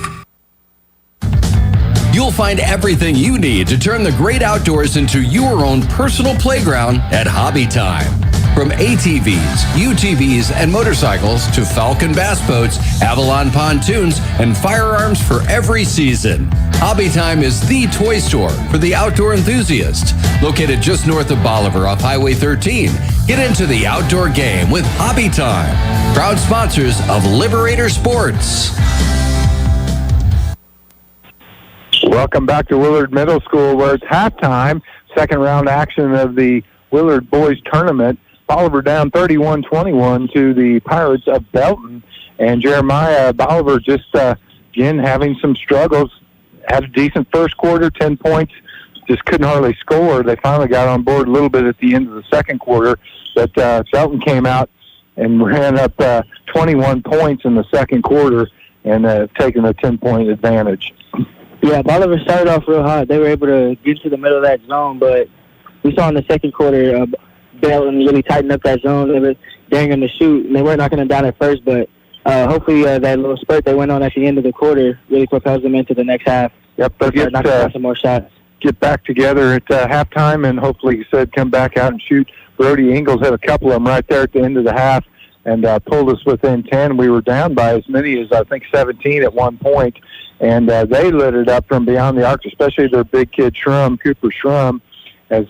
[SPEAKER 12] You'll find everything you need to turn the great outdoors into your own personal playground at Hobby Time. From ATVs, UTVs, and motorcycles to Falcon bass boats, Avalon pontoons, and firearms for every season. Hobby Time is the toy store for the outdoor enthusiast. Located just north of Bolivar off Highway 13. Get into the outdoor game with Hobby Time. Proud sponsors of Liberator Sports.
[SPEAKER 1] Welcome back to Willard Middle School, where it's halftime, second round action of the Willard Boys Tournament. Bolivar down 31-21 to the Pirates of Belton. And Jeremiah Bolivar just, again, having some struggles. Had a decent first quarter, 10 points, just couldn't hardly score. They finally got on board a little bit at the end of the second quarter, but Belton came out and ran up 21 points in the second quarter and taken a 10-point advantage.
[SPEAKER 2] Yeah, Bolivar started off real hot. They were able to get into the middle of that zone, but we saw in the second quarter Belton really tightened up that zone. They were daring them to shoot, and they weren't knocking them down at first, but hopefully that little spurt they went on at the end of the quarter really propels them into the next half.
[SPEAKER 1] Yep, they'll get
[SPEAKER 2] knocking down some more shots.
[SPEAKER 1] Get back together at halftime, and hopefully, you said, come back out and shoot. Brody Ingles had a couple of them right there at the end of the half and pulled us within 10. We were down by as many as, I think, 17 at one point. And they lit it up from beyond the arc, especially their big kid, Cooper Shrum, as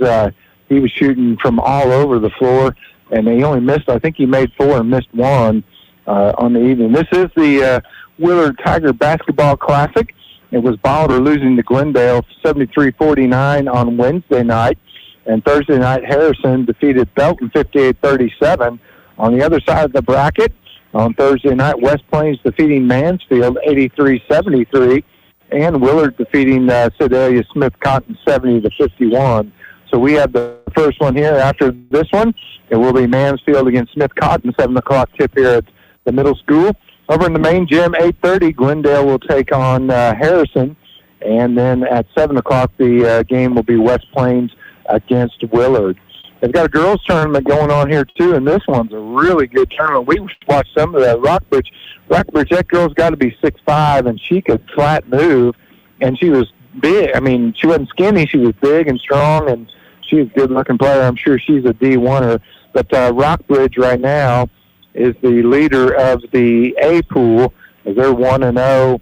[SPEAKER 1] he was shooting from all over the floor. And he only missed, I think he made 4 and missed 1 on the evening. This is the Willard Tiger Basketball Classic. It was Bolivar losing to Glendale 73-49 on Wednesday night. And Thursday night, Harrison defeated Belton 58-37. On the other side of the bracket, on Thursday night, West Plains defeating Mansfield 83-73, and Willard defeating Sedalia Smith Cotton 70-51. So we have the first one here. After this one, it will be Mansfield against Smith Cotton, 7 o'clock tip here at the middle school. Over in the main gym, 8:30, Glendale will take on Harrison, and then at 7 o'clock, the game will be West Plains against Willard. They've got a girls' tournament going on here, too, and this one's a really good tournament. We watched some of that. Rockbridge, that girl's got to be 6'5", and she could flat move, and she was big. I mean, she wasn't skinny. She was big and strong, and she's a good-looking player. I'm sure she's a D1er. But Rockbridge right now is the leader of the A pool. They're 1-0.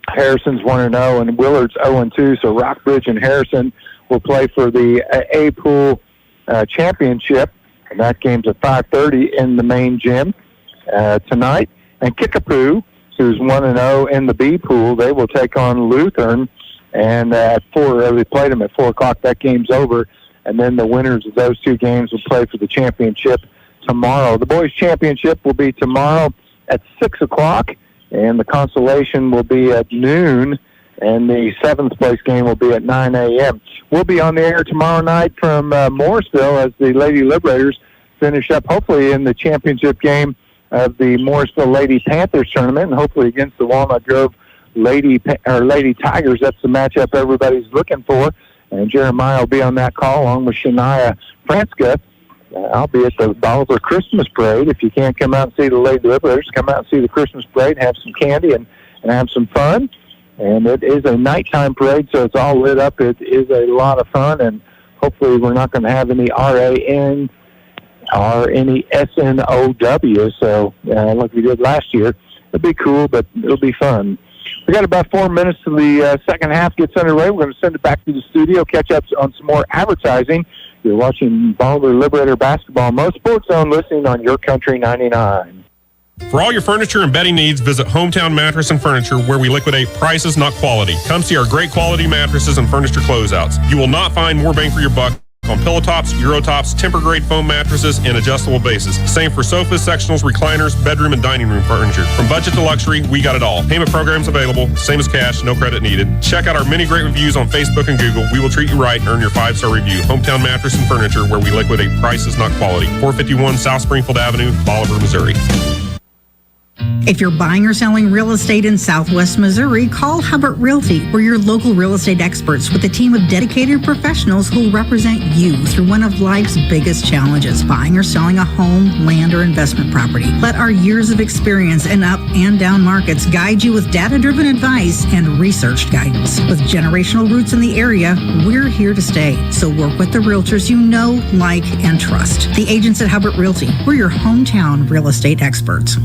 [SPEAKER 1] Harrison's 1-0, and Willard's 0-2. So Rockbridge and Harrison will play for the A pool championship, and that game's at 5:30 in the main gym tonight. And Kickapoo who's 1-0 in the B pool. They will take on Lutheran, and at 4, they played them at 4 o'clock. That game's over, and then the winners of those 2 games will play for the championship tomorrow. The boys' championship will be tomorrow at 6 o'clock, and the consolation will be at noon, and the 7th place game will be at 9 a.m. We'll be on the air tomorrow night from Morrisville as the Lady Liberators finish up, hopefully, in the championship game of the Morrisville Lady Panthers tournament, and hopefully against the Walnut Grove Lady Tigers. That's the matchup everybody's looking for. And Jeremiah will be on that call along with Shania Franska. I'll be at the Bolivar Christmas Parade. If you can't come out and see the Lady Liberators, come out and see the Christmas Parade, have some candy, and have some fun. And it is a nighttime parade, so it's all lit up. It is a lot of fun, and hopefully we're not going to have any RAN or any SNOW, so like we did last year. It'll be cool, but it'll be fun. We got about 4 minutes till the second half gets underway. We're going to send it back to the studio, catch up on some more advertising. You're watching Bolivar Liberator basketball, MoSportsZone, listening on Your Country 99.
[SPEAKER 13] For all your furniture and bedding needs, visit Hometown Mattress and Furniture, where we liquidate prices, not quality. Come see our great quality mattresses and furniture closeouts. You will not find more bang for your buck on pillow tops, Euro tops, temper-grade foam mattresses, and adjustable bases. Same for sofas, sectionals, recliners, bedroom, and dining room furniture. From budget to luxury, we got it all. Payment programs available, same as cash, no credit needed. Check out our many great reviews on Facebook and Google. We will treat you right and earn your 5-star review. Hometown Mattress and Furniture, where we liquidate prices, not quality. 451 South Springfield Avenue, Bolivar, Missouri.
[SPEAKER 14] If you're buying or selling real estate in Southwest Missouri, call Hubbard Realty. We're your local real estate experts with a team of dedicated professionals who will represent you through one of life's biggest challenges, buying or selling a home, land, or investment property. Let our years of experience in up and down markets guide you with data-driven advice and researched guidance. With generational roots in the area, we're here to stay. So work with the realtors you know, like, and trust. The agents at Hubbard Realty. We're your hometown real estate experts.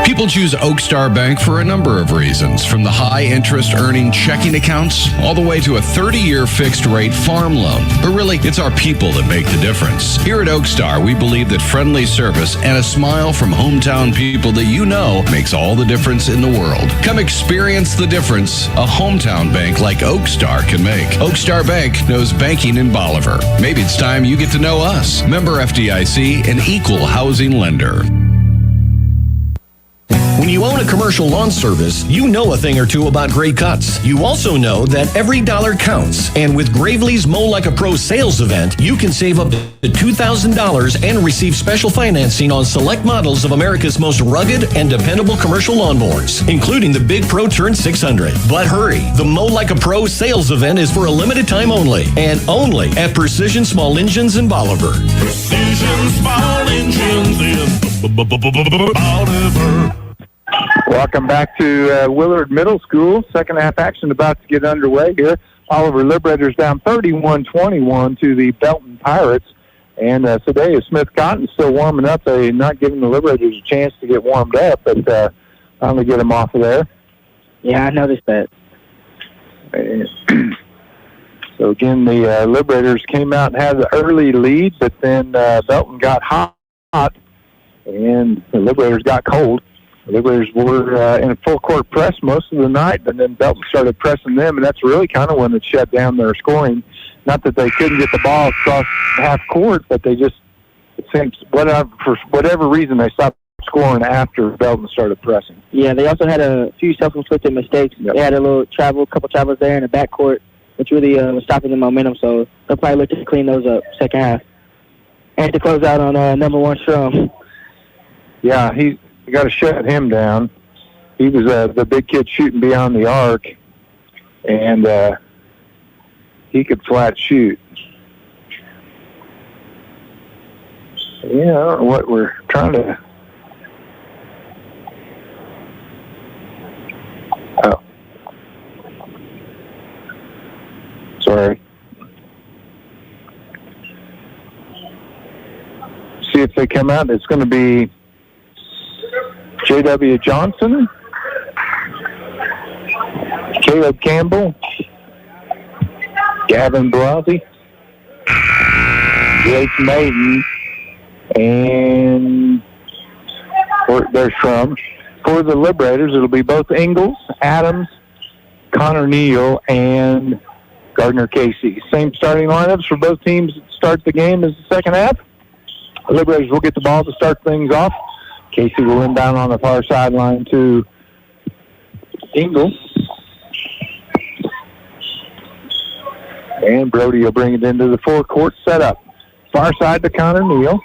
[SPEAKER 12] People choose Oakstar Bank for a number of reasons, from the high interest earning checking accounts all the way to a 30-year fixed rate farm loan. But really, it's our people that make the difference. Here at Oakstar, we believe that friendly service and a smile from hometown people that you know makes all the difference in the world. Come experience the difference a hometown bank like Oakstar can make. Oakstar Bank knows banking in Bolivar. Maybe it's time you get to know us. Member FDIC, an equal housing lender.
[SPEAKER 15] When you own a commercial lawn service, you know a thing or two about great cuts. You also know that every dollar counts. And with Gravely's Mow Like a Pro sales event, you can save up to $2,000 and receive special financing on select models of America's most rugged and dependable commercial lawnmowers, including the Big Pro Turn 600. But hurry, the Mow Like a Pro sales event is for a limited time only, and only at Precision Small Engines in Bolivar.
[SPEAKER 16] Precision Small Engines in Bolivar.
[SPEAKER 1] Welcome back to Willard Middle School. Second half action about to get underway here. Bolivar Liberators down 31-21 to the Belton Pirates. And today Smith Cotton still warming up. They're not giving the Liberators a chance to get warmed up, but I'm going to get them off of there.
[SPEAKER 2] Yeah, I noticed that.
[SPEAKER 1] So, again, the Liberators came out and had the early lead, but then Belton got hot, and the Liberators got cold. The Liberators were in a full-court press most of the night, but then Belton started pressing them, and that's really kind of when it shut down their scoring. Not that they couldn't get the ball across half court, but they just, it seems, for whatever reason, they stopped scoring after Belton started pressing.
[SPEAKER 2] Yeah, they also had a few self-inflicted mistakes. Yep. They had a couple travels there in the backcourt, which really was stopping the momentum, so they'll probably look to clean those up second half. And to close out on number one Strum.
[SPEAKER 1] Yeah, you got to shut him down. He was the big kid shooting beyond the arc, and he could flat shoot. Yeah, I don't know what we're trying to... Oh. Sorry. See if they come out. It's going to be J.W. Johnson, Caleb Campbell, Gavin Brazzi, Jake Maiden, and where they're from. For for the Liberators, it'll be both Ingalls, Adams, Connor Neal, and Gardner Casey. Same starting lineups for both teams to start the game as the second half. The Liberators will get the ball to start things off. Casey will inbound on the far sideline to Ingalls. And Brody will bring it into the forecourt setup. Far side to Connor Neal.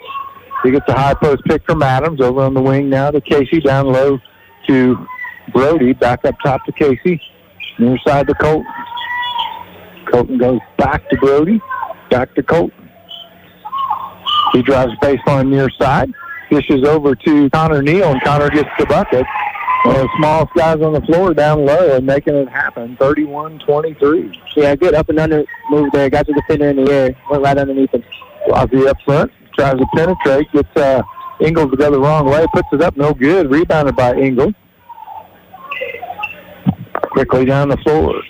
[SPEAKER 1] He gets a high post pick from Adams. Over on the wing now to Casey. Down low to Brody. Back up top to Casey. Near side to Colton. Colton goes back to Brody. Back to Colton. He drives baseline near side. Dishes over to Connor Neal, and Connor gets the bucket. One of the smallest guys on the floor down low and making it happen, 31-23.
[SPEAKER 2] Yeah, good up and under move there. Got the defender in the air. Went right underneath him.
[SPEAKER 1] Lozzie up front. Tries to penetrate. Gets Ingalls to go the wrong way. Puts it up. No good. Rebounded by Ingalls. Quickly down the floor.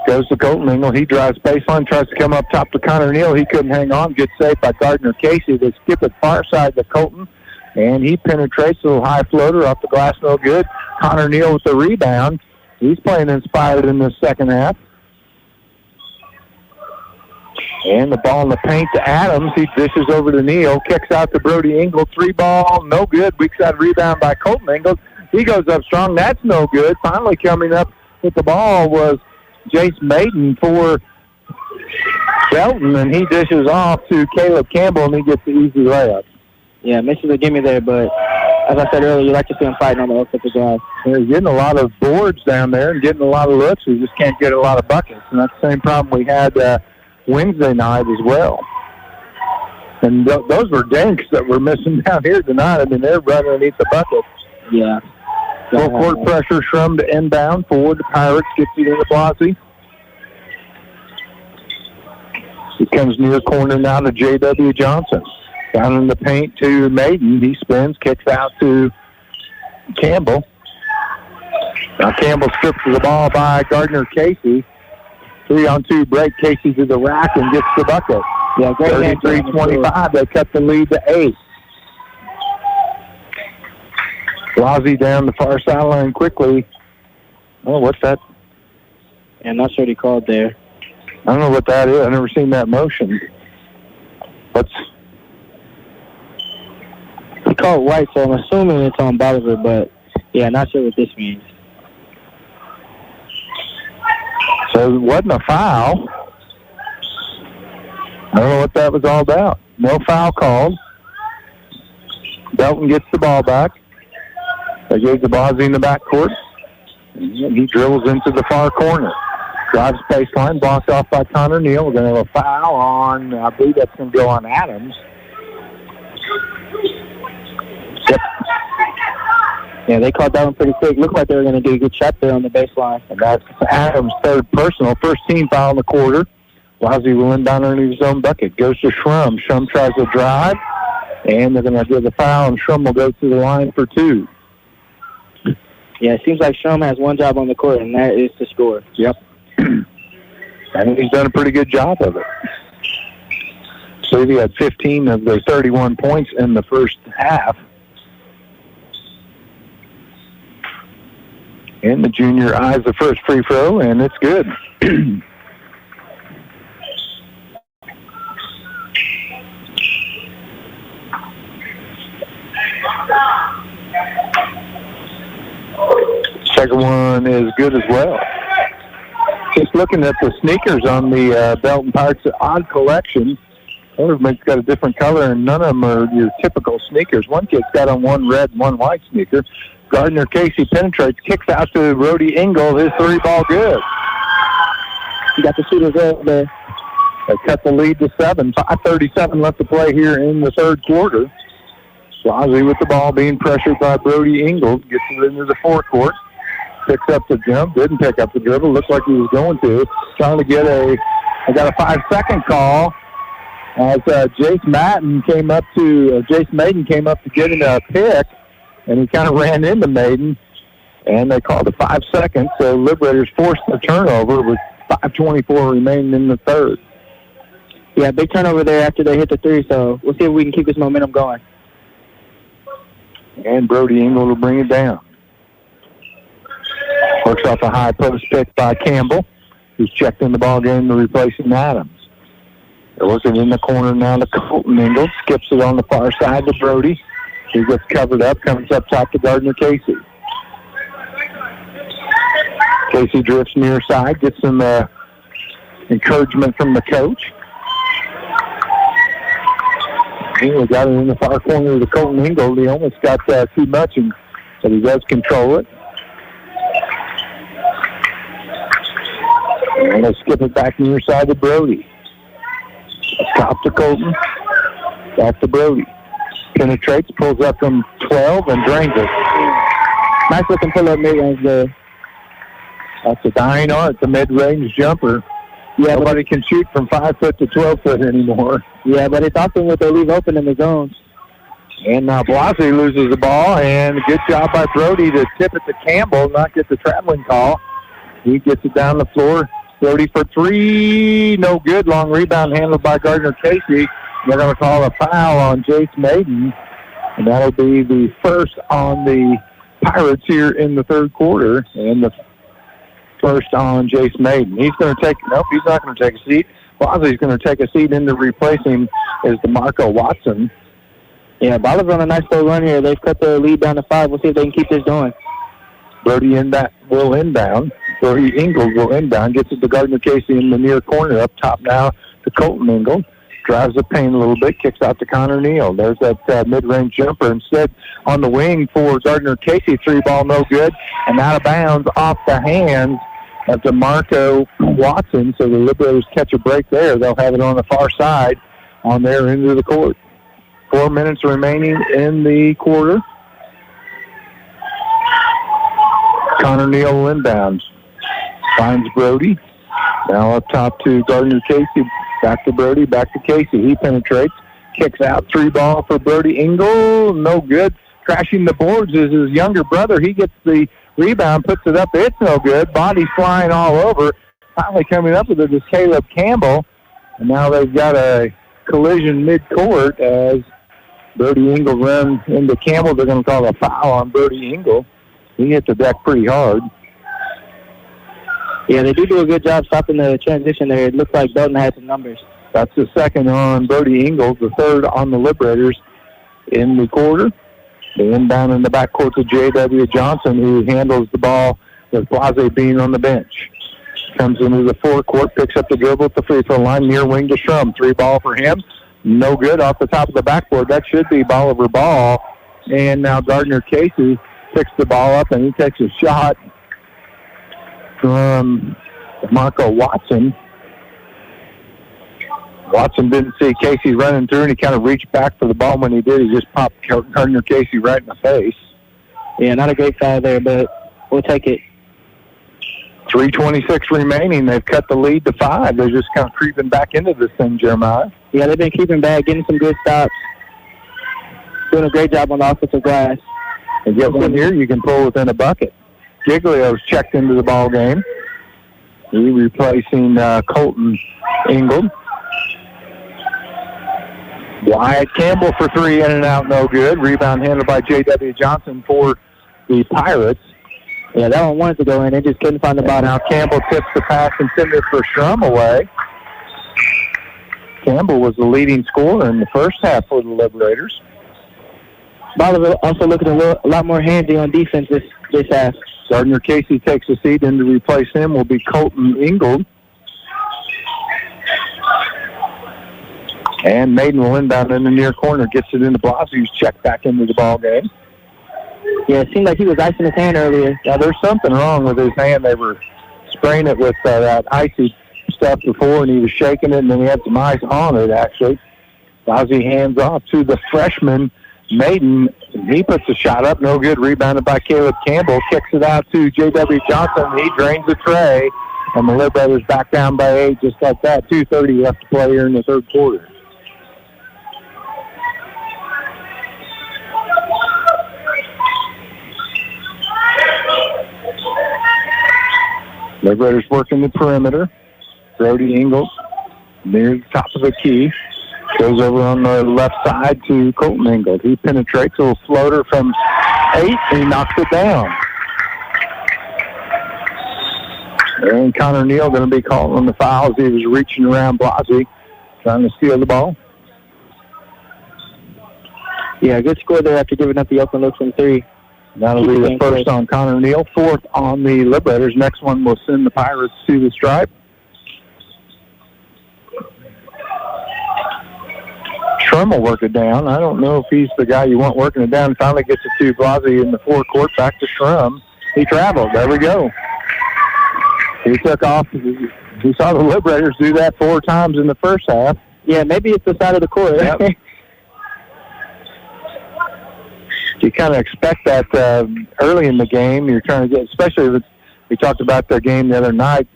[SPEAKER 1] Goes to Colton Ingalls. He drives baseline. Tries to come up top to Connor Neal. He couldn't hang on. Gets saved by Gardner Casey. They skip it far side to Colton. And he penetrates a little high floater off the glass. No good. Connor Neal with the rebound. He's playing inspired in the second half. And the ball in the paint to Adams. He dishes over to Neal. Kicks out to Brody Ingalls. 3-ball. No good. Weak side rebound by Colton Ingalls. He goes up strong. That's no good. Finally coming up with the ball was Jace Maiden for Belton. And he dishes off to Caleb Campbell, and he gets the easy layup.
[SPEAKER 2] Yeah, misses a gimme there, but as I said earlier, you like to see him fighting on the offensive drive.
[SPEAKER 1] He's getting a lot of boards down there and getting a lot of looks. We just can't get a lot of buckets. And that's the same problem we had Wednesday night as well. And those were dinks that were missing down here tonight. I mean, they're running underneath the bucket.
[SPEAKER 2] Yeah.
[SPEAKER 1] Full court pressure, Shrum to inbound. Forward to Pirates, gets it into Blasey. He comes near corner now to J.W. Johnson. Down in the paint to Maiden. He spins, kicks out to Campbell. Now Campbell strips the ball by Gardner Casey. 3-on-2 break. Casey to the rack and gets the bucket.
[SPEAKER 2] Yeah, great.
[SPEAKER 1] 33-25. They cut the lead to 8. Blasey down the far sideline quickly. Oh, what's that?
[SPEAKER 2] Yeah, I'm not sure what he called there.
[SPEAKER 1] I don't know what that is. I've never seen that motion.
[SPEAKER 2] He called white, so I'm assuming it's on Bolivar, but yeah, not sure what this means.
[SPEAKER 1] So it wasn't a foul. I don't know what that was all about. No foul called. Belton gets the ball back. They gave the Blasey in the backcourt. He dribbles into the far corner. Drives baseline, blocked off by Connor Neal. We're going to have a foul on, I believe that's going to go on Adams. Yep.
[SPEAKER 2] Yeah, they called that one pretty quick. Looked like they were going to do a good shot there on the baseline.
[SPEAKER 1] And that's Adams' third personal. First team foul in the quarter. Blasey will inbound underneath his own bucket. Goes to Shrum. Shrum tries to drive, and they're going to give the foul, and Shrum will go to the line for 2.
[SPEAKER 2] Yeah, it seems like Shrum has one job on the court, and that is to score.
[SPEAKER 1] Yep. And he's done a pretty good job of it. So he had 15 of the 31 points in the first half. And the junior eyes the first free throw, and it's good. Second one is good as well. Just looking at the sneakers on the Belton Pirates, odd collection. Everybody's got a different color, and none of them are your typical sneakers. One kid's got on one red and one white sneaker. Gardner Casey penetrates, kicks out to Brody Ingalls. His 3-ball good.
[SPEAKER 2] You got the shooters over there.
[SPEAKER 1] They cut the lead to 7. 5:37 left to play here in the third quarter. Blasey with the ball being pressured by Brody Ingalls. Gets it into the forecourt. Picks up the jump. Didn't pick up the dribble. Looked like he was going to. Trying to get I got a 5-second call as Jace Maiden came up to get him a pick. And he kind of ran into Maiden, and they called it 5 seconds. So Liberators forced the turnover with 5:24 remaining in the third.
[SPEAKER 2] Yeah, big turnover there after they hit the 3, so we'll see if we can keep this momentum going.
[SPEAKER 1] And Brody Ingalls will bring it down. Works off a high post pick by Campbell, who's checked in the ball game to replacing Adams. They're working in the corner now to Colton Ingalls. Skips it on the far side to Brody. He gets covered up, comes up top to Gardner Casey. Casey drifts near side, gets some encouragement from the coach. He got it in the far corner to Colton Ingalls. He almost got too much, but he does control it. And they skip it back near side to Brody. Top to Colton. Back to Brody. Penetrates, pulls up from 12 and drains it.
[SPEAKER 2] Nice looking pull-up mid-range there.
[SPEAKER 1] That's a dying art, the mid-range jumper. Yeah, nobody can shoot from 5 foot to 12 foot anymore.
[SPEAKER 2] Yeah, but it's often what they leave open in the zones.
[SPEAKER 1] And now Blase loses the ball, and a good job by Brody to tip it to Campbell, not get the traveling call. He gets it down the floor. Brody for three, no good. Long rebound handled by Gardner Casey. They're going to call a foul on Jace Maiden, and that'll be the first on the Pirates here in the third quarter, and the first on Jace Maiden. He's going to take, nope, he's not going to take a seat. Blase's going to take a seat in to replace him is DeMarco Watson.
[SPEAKER 2] Yeah, Bolivar on a nice little run here. They've cut their lead down to 5. We'll see if they can keep this going.
[SPEAKER 1] Brody will inbound. Brody Ingalls will inbound. Gets it to Gardner Casey in the near corner. Up top now to Colton Ingalls. Drives the paint a little bit. Kicks out to Connor Neal. There's that mid-range jumper. Instead, on the wing for Gardner Casey. 3-ball no good. And out of bounds off the hands of DeMarco Watson. So the Liberators catch a break there. They'll have it on the far side on their end of the court. 4 minutes remaining in the quarter. Connor Neal inbounds. Finds Brody. Now up top to Gardner Casey. Back to Brody. Back to Casey. He penetrates. Kicks out. 3-ball for Brody Ingalls. No good. Crashing the boards is his younger brother. He gets the rebound. Puts it up. It's no good. Body flying all over. Finally coming up with it is Caleb Campbell. And now they've got a collision mid-court as Brody Ingalls runs into Campbell. They're going to call a foul on Brody Ingalls. He hit the deck pretty hard.
[SPEAKER 2] Yeah, they do a good job stopping the transition there. It looks like Belton had some numbers.
[SPEAKER 1] That's the second on Brody Ingalls, the third on the Liberators in the quarter. They inbound in the backcourt to J.W. Johnson, who handles the ball with Blase being on the bench. Comes into the forecourt, picks up the dribble at the free throw line, near wing to Shrum. 3-ball for him. No good off the top of the backboard. That should be Bolivar ball. And now Gardner Casey picks the ball up, and he takes a shot from Marco Watson. Watson didn't see Casey running through, and he kind of reached back for the ball. When he did, he just popped Gardner Casey right in the face.
[SPEAKER 2] Yeah, not a great foul there, but we'll take it.
[SPEAKER 1] 3:26 remaining. They've cut the lead to 5. They're just kind of creeping back into this thing, Jeremiah.
[SPEAKER 2] Yeah, they've been keeping back, getting some good stops. Doing a great job on the offensive glass.
[SPEAKER 1] And get one here, you can pull within a bucket. Giglio's checked into the ball game. He replacing Colton Ingalls. Wyatt Campbell for 3, in and out, no good. Rebound handled by J.W. Johnson for the Pirates.
[SPEAKER 2] Yeah, that one wanted to go in. They just couldn't find the ball.
[SPEAKER 1] Now Campbell tips the pass intended for Shrum away. Campbell was the leading scorer in the first half for the Liberators.
[SPEAKER 2] Bolivar also looking a lot more handy on defense this half.
[SPEAKER 1] Gardner Casey takes a seat, and to replace him will be Colton Ingalls. And Maiden will inbound in the near corner, gets it into Blase, who's checked back into the ball game.
[SPEAKER 2] Yeah, it seemed like he was icing his hand earlier.
[SPEAKER 1] Yeah, there's something wrong with his hand. They were spraying it with that icy stuff before, and he was shaking it, and then he had some ice on it, actually. Blase hands off to the freshman, Maiden. He puts a shot up, no good. Rebounded by Caleb Campbell. Kicks it out to J.W. Johnson. He drains the tray, and the Liberators back down by 8 just like that. 2:30 left to play here in the third quarter. Liberators working the perimeter. Brody Ingalls near the top of the key. Goes over on the left side to Colton Ingalls. He penetrates a little floater from 8, and he knocks it down. And Connor Neal going to be calling on the foul as he was reaching around Blasi, trying to steal the ball.
[SPEAKER 2] Yeah, good score there after giving up the open look from 3.
[SPEAKER 1] That'll be the first on Connor Neal, 4th on the Liberators. Next one will send the Pirates to the stripe. Schrum will work it down. I don't know if he's the guy you want working it down. Finally gets it to Blasi in the forecourt, back to Schrum. He traveled. There we go. He took off. We saw the Liberators do that 4 times in the first half.
[SPEAKER 2] Yeah, maybe it's the side of the court.
[SPEAKER 1] Yep. You kind of expect that early in the game. You're trying to get, especially if we talked about their game the other night,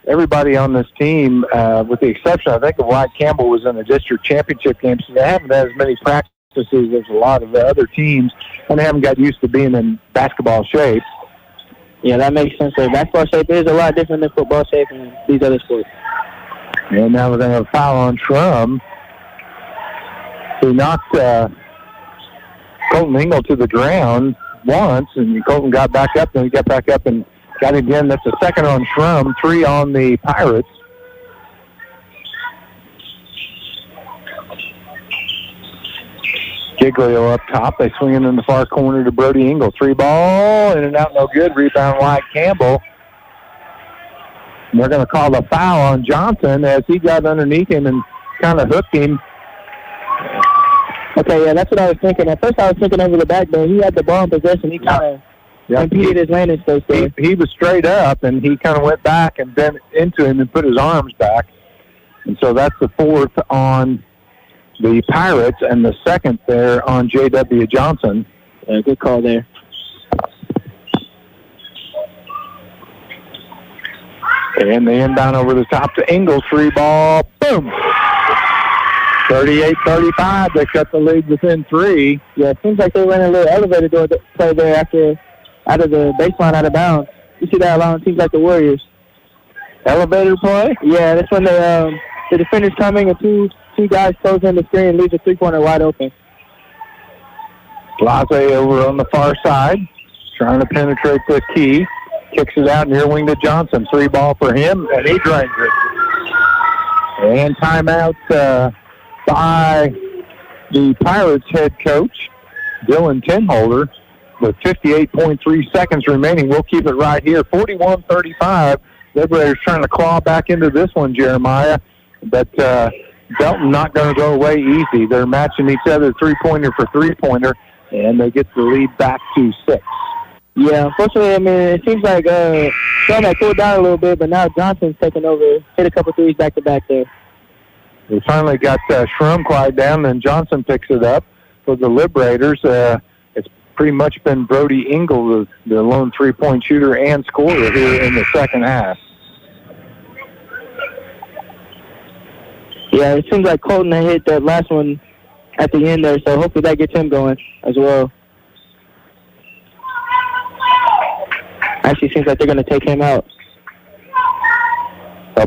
[SPEAKER 1] everybody on this team, with the exception, I think, of Wyatt Campbell, was in the district championship game, so they haven't had as many practices as a lot of the other teams, and they haven't got used to being in basketball shape.
[SPEAKER 2] Yeah, that makes sense. So basketball shape is a lot different than football shape and these other sports.
[SPEAKER 1] And now we're going to have a foul on Schrum, who knocked Colton Engel to the ground once, and Colton got back up, and he got back up and got it again. That's the second on Schrum, 3 on the Pirates. Giglio up top. They swing it in the far corner to Brody Engel. 3 ball, in and out, no good. Rebound, Wyatt Campbell. And they're going to call the foul on Johnson as he got underneath him and kind of hooked him.
[SPEAKER 2] Okay, yeah, that's what I was thinking. At first I was thinking over the back, but he had the ball in possession. He kind of impeded his landing space there.
[SPEAKER 1] He was straight up, and he kind of went back and bent into him and put his arms back. And so that's the 4th on the Pirates and the 2nd there on J.W. Johnson.
[SPEAKER 2] Yeah, good call there.
[SPEAKER 1] And they inbound over the top to Engel. 3 ball. Boom. 38-35. They cut the lead within 3.
[SPEAKER 2] Yeah, it seems like they ran a little elevator door play there after out of the baseline, out of bounds. You see that a lot on teams like the Warriors.
[SPEAKER 1] Elevator play?
[SPEAKER 2] Yeah, that's when the defender's coming and two guys close in the screen and leaves a 3-pointer wide open.
[SPEAKER 1] Blase over on the far side, trying to penetrate the key. Kicks it out near wing to Johnson. 3 ball for him, and he drains it. And timeout by the Pirates head coach, Dylan Tinholder, with 58.3 seconds remaining. We'll keep it right here. 41-35. Liberators trying to claw back into this one, Jeremiah. But Belton not going to go away easy. They're matching each other 3-pointer for 3-pointer, and they get the lead back to 6.
[SPEAKER 2] Yeah, unfortunately, I mean, it seems like Sean had cooled down a little bit, but now Johnson's taking over, hit a couple threes back-to-back there.
[SPEAKER 1] They finally got Schrum quiet down, then Johnson picks it up for the Liberators. It's pretty much been Brody Engel, the lone 3-point shooter and scorer here in the second half.
[SPEAKER 2] Yeah, it seems like Colton hit that last one at the end there, so hopefully that gets him going as well. Actually, seems like they're going to take him out.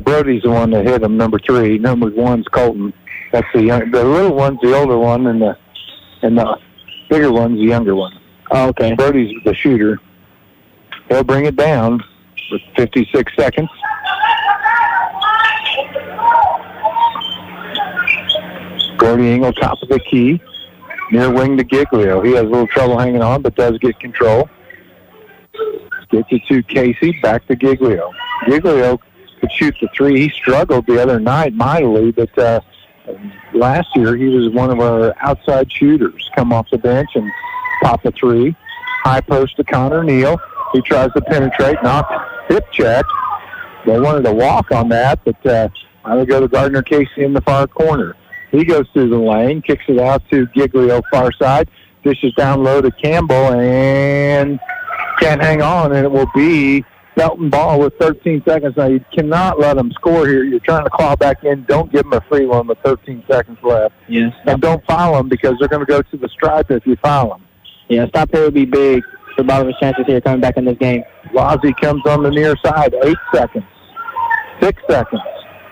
[SPEAKER 1] Brody's the one that hit him, number 3. Number 1's Colton. That's the little one's the older one, and the bigger one's the younger one.
[SPEAKER 2] Oh, okay.
[SPEAKER 1] Brody's the shooter. He'll bring it down with 56 seconds. Brody Engel, top of the key, near wing to Giglio. He has a little trouble hanging on, but does get control. Gets it to Casey, back to Giglio. Giglio could shoot the 3. He struggled the other night mightily, but last year he was one of our outside shooters. Come off the bench and pop a 3. High post to Connor Neal. He tries to penetrate, knocked hip check. They wanted to walk on that, but they go to Gardner Casey in the far corner. He goes through the lane, kicks it out to Giglio far side, dishes down low to Campbell, and can't hang on, and it will be Belton ball with 13 seconds. Now, you cannot let them score here. You're trying to claw back in. Don't give them a free one with 13 seconds left.
[SPEAKER 2] Yes.
[SPEAKER 1] And don't foul them because they're going to go to the stripe if you foul them.
[SPEAKER 2] Yeah, stop here would be big for Bolivar's chances here coming back in this game.
[SPEAKER 1] Lozzie comes on the near side, 8 seconds. 6 seconds.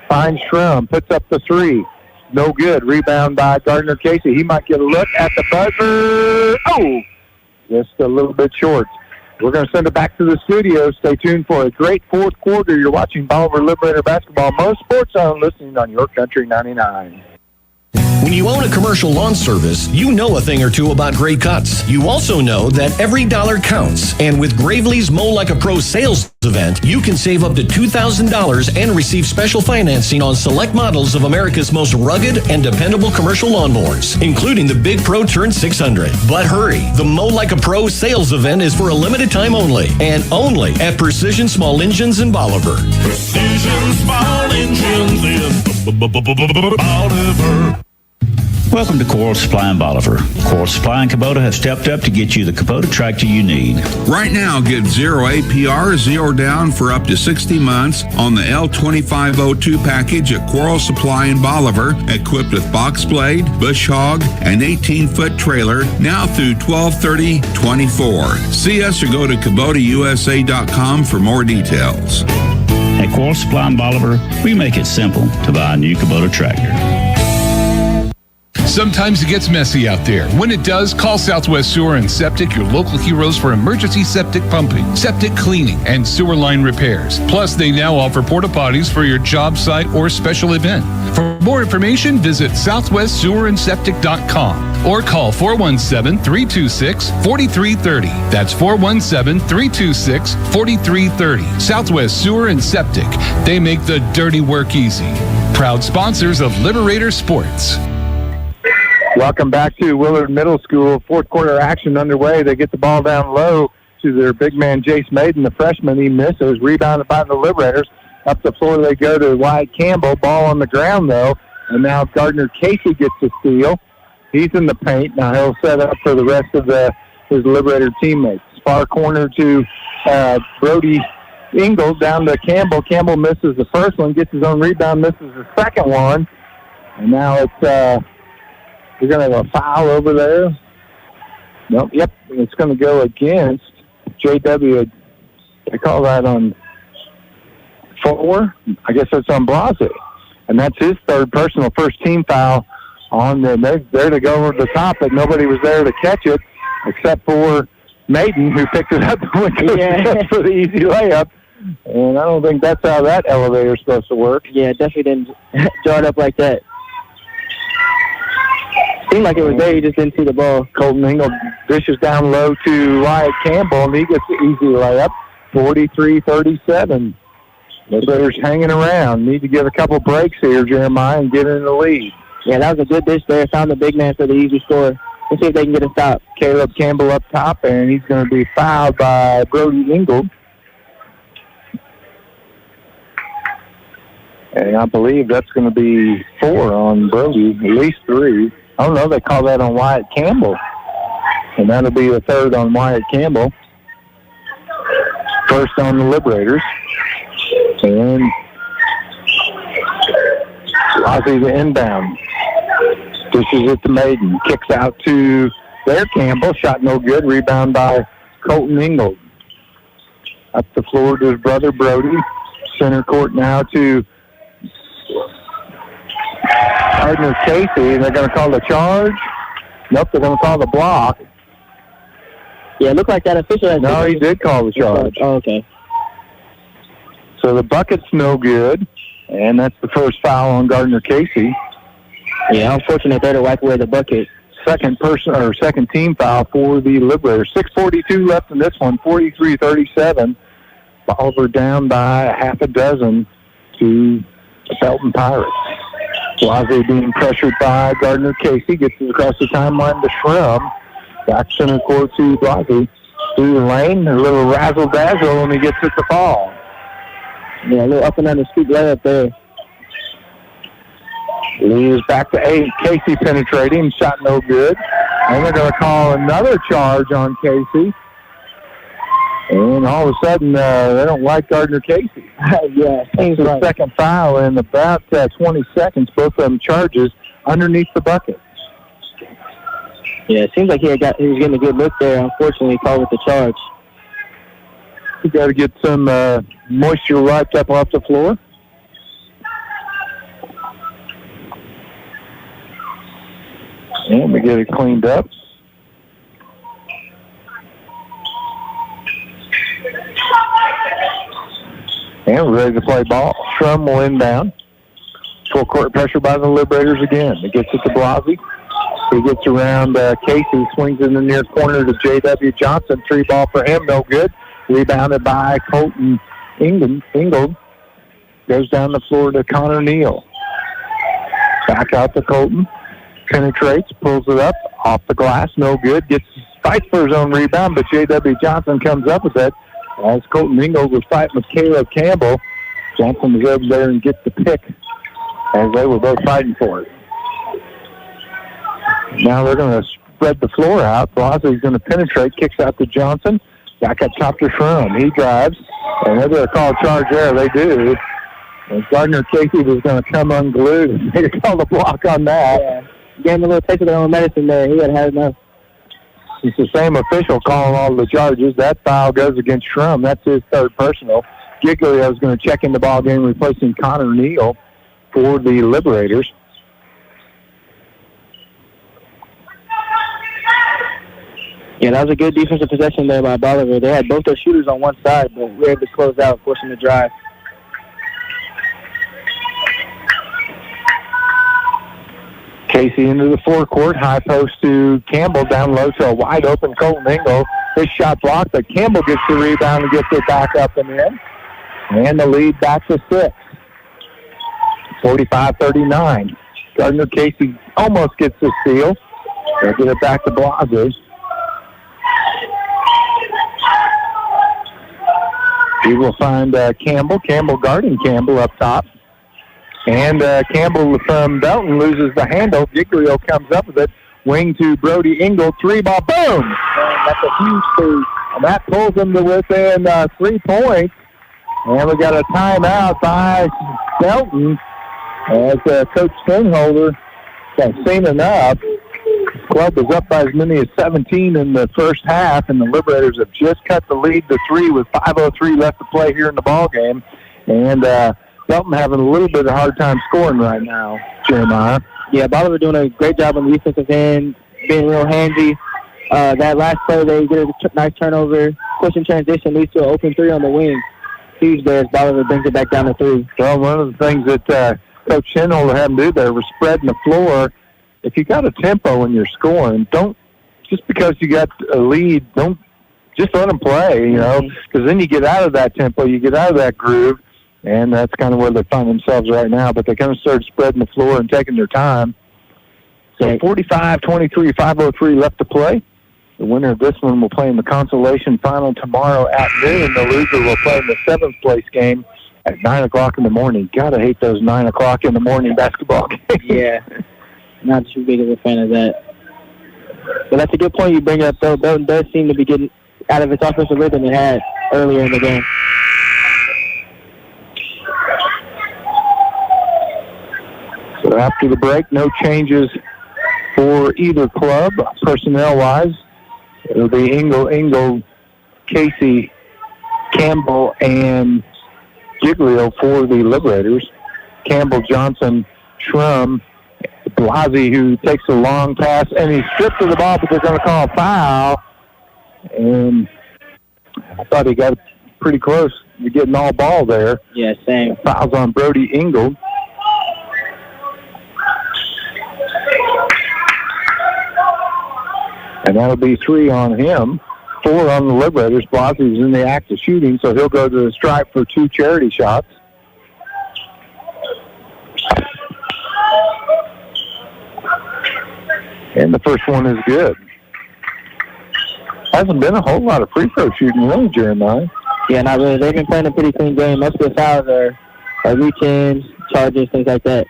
[SPEAKER 1] Finds Schrum, puts up the 3. No good. Rebound by Gardner Casey. He might get a look at the buzzer. Oh! Just a little bit short. We're going to send it back to the studio. Stay tuned for a great fourth quarter. You're watching Bolivar Liberator basketball. MoSportsZone, listening on Your Country 99.
[SPEAKER 15] When you own a commercial lawn service, you know a thing or two about great cuts. You also know that every dollar counts. And with Gravely's Mow Like a Pro sales event, you can save up to $2,000 and receive special financing on select models of America's most rugged and dependable commercial lawnmowers, including the Big Pro Turn 600. But hurry, the Mow Like a Pro sales event is for a limited time only, and only at Precision Small Engines in Bolivar.
[SPEAKER 16] Precision Small Engines in Bolivar.
[SPEAKER 17] Welcome to Coral Supply in Bolivar. Coral Supply and Kubota have stepped up to get you the Kubota tractor you need.
[SPEAKER 18] Right now, get 0 APR, 0 down for up to 60 months on the L2502 package at Coral Supply in Bolivar, equipped with box blade, bush hog, and 18-foot trailer, now through 12/30/24. See us or go to KubotaUSA.com for more details.
[SPEAKER 17] At Coral Supply in Bolivar, we make it simple to buy a new Kubota tractor.
[SPEAKER 19] Sometimes it gets messy out there. When it does, call Southwest Sewer and Septic, your local heroes for emergency septic pumping, septic cleaning, and sewer line repairs. Plus, they now offer porta potties for your job site or special event. For more information, visit southwestsewerandseptic.com or call 417-326-4330. That's 417-326-4330. Southwest Sewer and Septic. They make the dirty work easy. Proud sponsors of Liberator Sports.
[SPEAKER 1] Welcome back to Willard Middle School. Fourth quarter action underway. They get the ball down low to their big man, Jace Maiden, the freshman. He misses. Rebounded by the Liberators. Up the floor they go to Wyatt Campbell. Ball on the ground, though. And now Gardner Casey gets the steal. He's in the paint. Now he'll set up for the rest of his Liberator teammates. Far corner to Brody Ingalls, down to Campbell. Campbell misses the first one, gets his own rebound, misses the second one. And now it's... we're going to have a foul over there. Nope, yep, it's going to go against JW. They call that on 4. I guess that's on Blase. And that's his third personal first team foul on them. They're there to go over the top, but nobody was there to catch it except for Maiden, who picked it up and went to for the easy layup. And I don't think that's how that elevator is supposed to work.
[SPEAKER 2] Yeah, it definitely didn't draw it up like that. Seemed like it was there, he just didn't see the ball.
[SPEAKER 1] Colton Engel dishes down low to Wyatt Campbell, and he gets the easy layup, 43-37. The Liberators hanging around. Need to give a couple breaks here, Jeremiah, and get in the lead.
[SPEAKER 2] Yeah, that was a good dish there. Found the big man for the easy score. Let's see if they can get a stop.
[SPEAKER 1] Caleb Campbell up top, and he's going to be fouled by Brody Ingalls. And I believe that's going to be 4 on Brody, at least 3. I don't know, they call that on Wyatt Campbell. And that'll be the third on Wyatt Campbell. First on the Liberators. And Ozzy the inbound. Dishes it to Maiden. Kicks out to their Campbell. Shot no good. Rebound by Colton Ingalls. Up the floor to his brother Brody. Center court now to Gardner Casey. They're going to call the charge. Nope, they're going to call the block.
[SPEAKER 2] Yeah, it looked like that official.
[SPEAKER 1] No, he did call the charge.
[SPEAKER 2] Oh, okay.
[SPEAKER 1] So the bucket's no good, and that's the first foul on Gardner Casey.
[SPEAKER 2] Yeah, unfortunate there to wipe away the bucket.
[SPEAKER 1] Second team foul for the Liberators. 6:42 left in this one, 43-37. Bolivar down by a half a dozen to the Belton Pirates. Blase being pressured by Gardner Casey. Gets it across the timeline to Shrum. Back center court to Blase. Through the lane, a little razzle-dazzle, and he gets it to fall.
[SPEAKER 2] Yeah, a little up and down the scoop layup there.
[SPEAKER 1] Lee is back to 8. Casey penetrating. Shot no good. And they're going to call another charge on Casey. And all of a sudden, they don't like Gardner Casey.
[SPEAKER 2] Yeah,
[SPEAKER 1] seems the second foul in about 20 seconds. Both of them charges underneath the bucket.
[SPEAKER 2] Yeah, it seems like he was getting a good look there. Unfortunately, he called it the charge.
[SPEAKER 1] You got to get some moisture wiped up off the floor. And we get it cleaned up. And we're ready to play ball. Shrum will inbound. Full court pressure by the Liberators again. It gets it to Blasey. He gets around Casey, swings in the near corner to J.W. Johnson. 3 ball for him, no good. Rebounded by Colton Ingold. Goes down the floor to Connor Neal. Back out to Colton. Penetrates, pulls it up, off the glass, no good. Fights for his own rebound, but J.W. Johnson comes up with it. As Colton Ingold was fighting with Caleb Campbell, Johnson was over there and gets the pick as they were both fighting for it. Now they're going to spread the floor out. Blasey's going to penetrate, kicks out to Johnson. Back up top to Shrum. He drives, and they're going to call a charge there. They do. And Gardner Casey was going to come unglued. They called a block on that.
[SPEAKER 2] Yeah. Gave him a little taste of their own medicine there. He had enough.
[SPEAKER 1] It's the same official calling all the charges. That foul goes against Shrum. That's his third personal. Giglio is going to check in the ball game, replacing Connor Neal for the Liberators.
[SPEAKER 2] Yeah, that was a good defensive possession there by Bolivar. They had both their shooters on one side, but we were able to close out, forcing the drive.
[SPEAKER 1] Casey into the forecourt, high post to Campbell, down low to a wide open Colton Ingold. His shot blocked, but Campbell gets the rebound and gets it back up and in. And the lead back to 6. 45-39. Gardner Casey almost gets the steal. They'll get it back to Blasey. He will find Campbell. Campbell guarding Campbell up top. And Campbell from Belton loses the handle. Giglio comes up with it. Wing to Brody Ingold. 3 ball. Boom! And that's a huge three. And that pulls them to within 3 points. And we got a timeout by Belton. As Coach Stringholder has seen enough. The club was up by as many as 17 in the first half, and the Liberators have just cut the lead to 3 with 5:03 left to play here in the ball game. And Belton having a little bit of a hard time scoring right now, Jeremiah.
[SPEAKER 2] Yeah, Bolivar doing a great job on the defensive end, being real handy. That last play, they get a nice turnover. Pushing transition leads to an open 3 on the wing. Huge there as Bolivar brings it back down to 3.
[SPEAKER 1] Well, one of the things that Coach Stringholder had him do there was spreading the floor. If you got a tempo when you're scoring, don't, just because you got a lead, don't just let them play, you know, because then you get out of that tempo, you get out of that groove, and that's kind of where they find themselves right now. But they kind of started spreading the floor and taking their time. So 45-23, 5:03 left to play. The winner of this one will play in the consolation final tomorrow at noon. The loser will play in the 7th place game at 9 o'clock in the morning. Gotta hate those 9 o'clock in the morning basketball games.
[SPEAKER 2] Yeah. Not too big of a fan of that. But that's a good point you bring up, though. Belton does seem to be getting out of its offensive rhythm it had earlier in the game.
[SPEAKER 1] So after the break, no changes for either club, personnel-wise. It'll be Ingold, Casey, Campbell, and Giglio for the Liberators. Campbell, Johnson, Shrum, Blasey, who takes a long pass, and he's stripped of the ball, but they're going to call a foul. And I thought he got pretty close to getting all ball there.
[SPEAKER 2] Yeah, same.
[SPEAKER 1] Fouls on Brody Ingold. And that'll be 3 on him, 4 on the Liberators. Blasey's in the act of shooting, so he'll go to the stripe for 2 charity shots. And the first one is good. Hasn't been a whole lot of free throw shooting, really, Jeremiah.
[SPEAKER 2] Yeah, not really. They've been playing a pretty clean game. Most of the fouls are reach-ins, charges, things like that.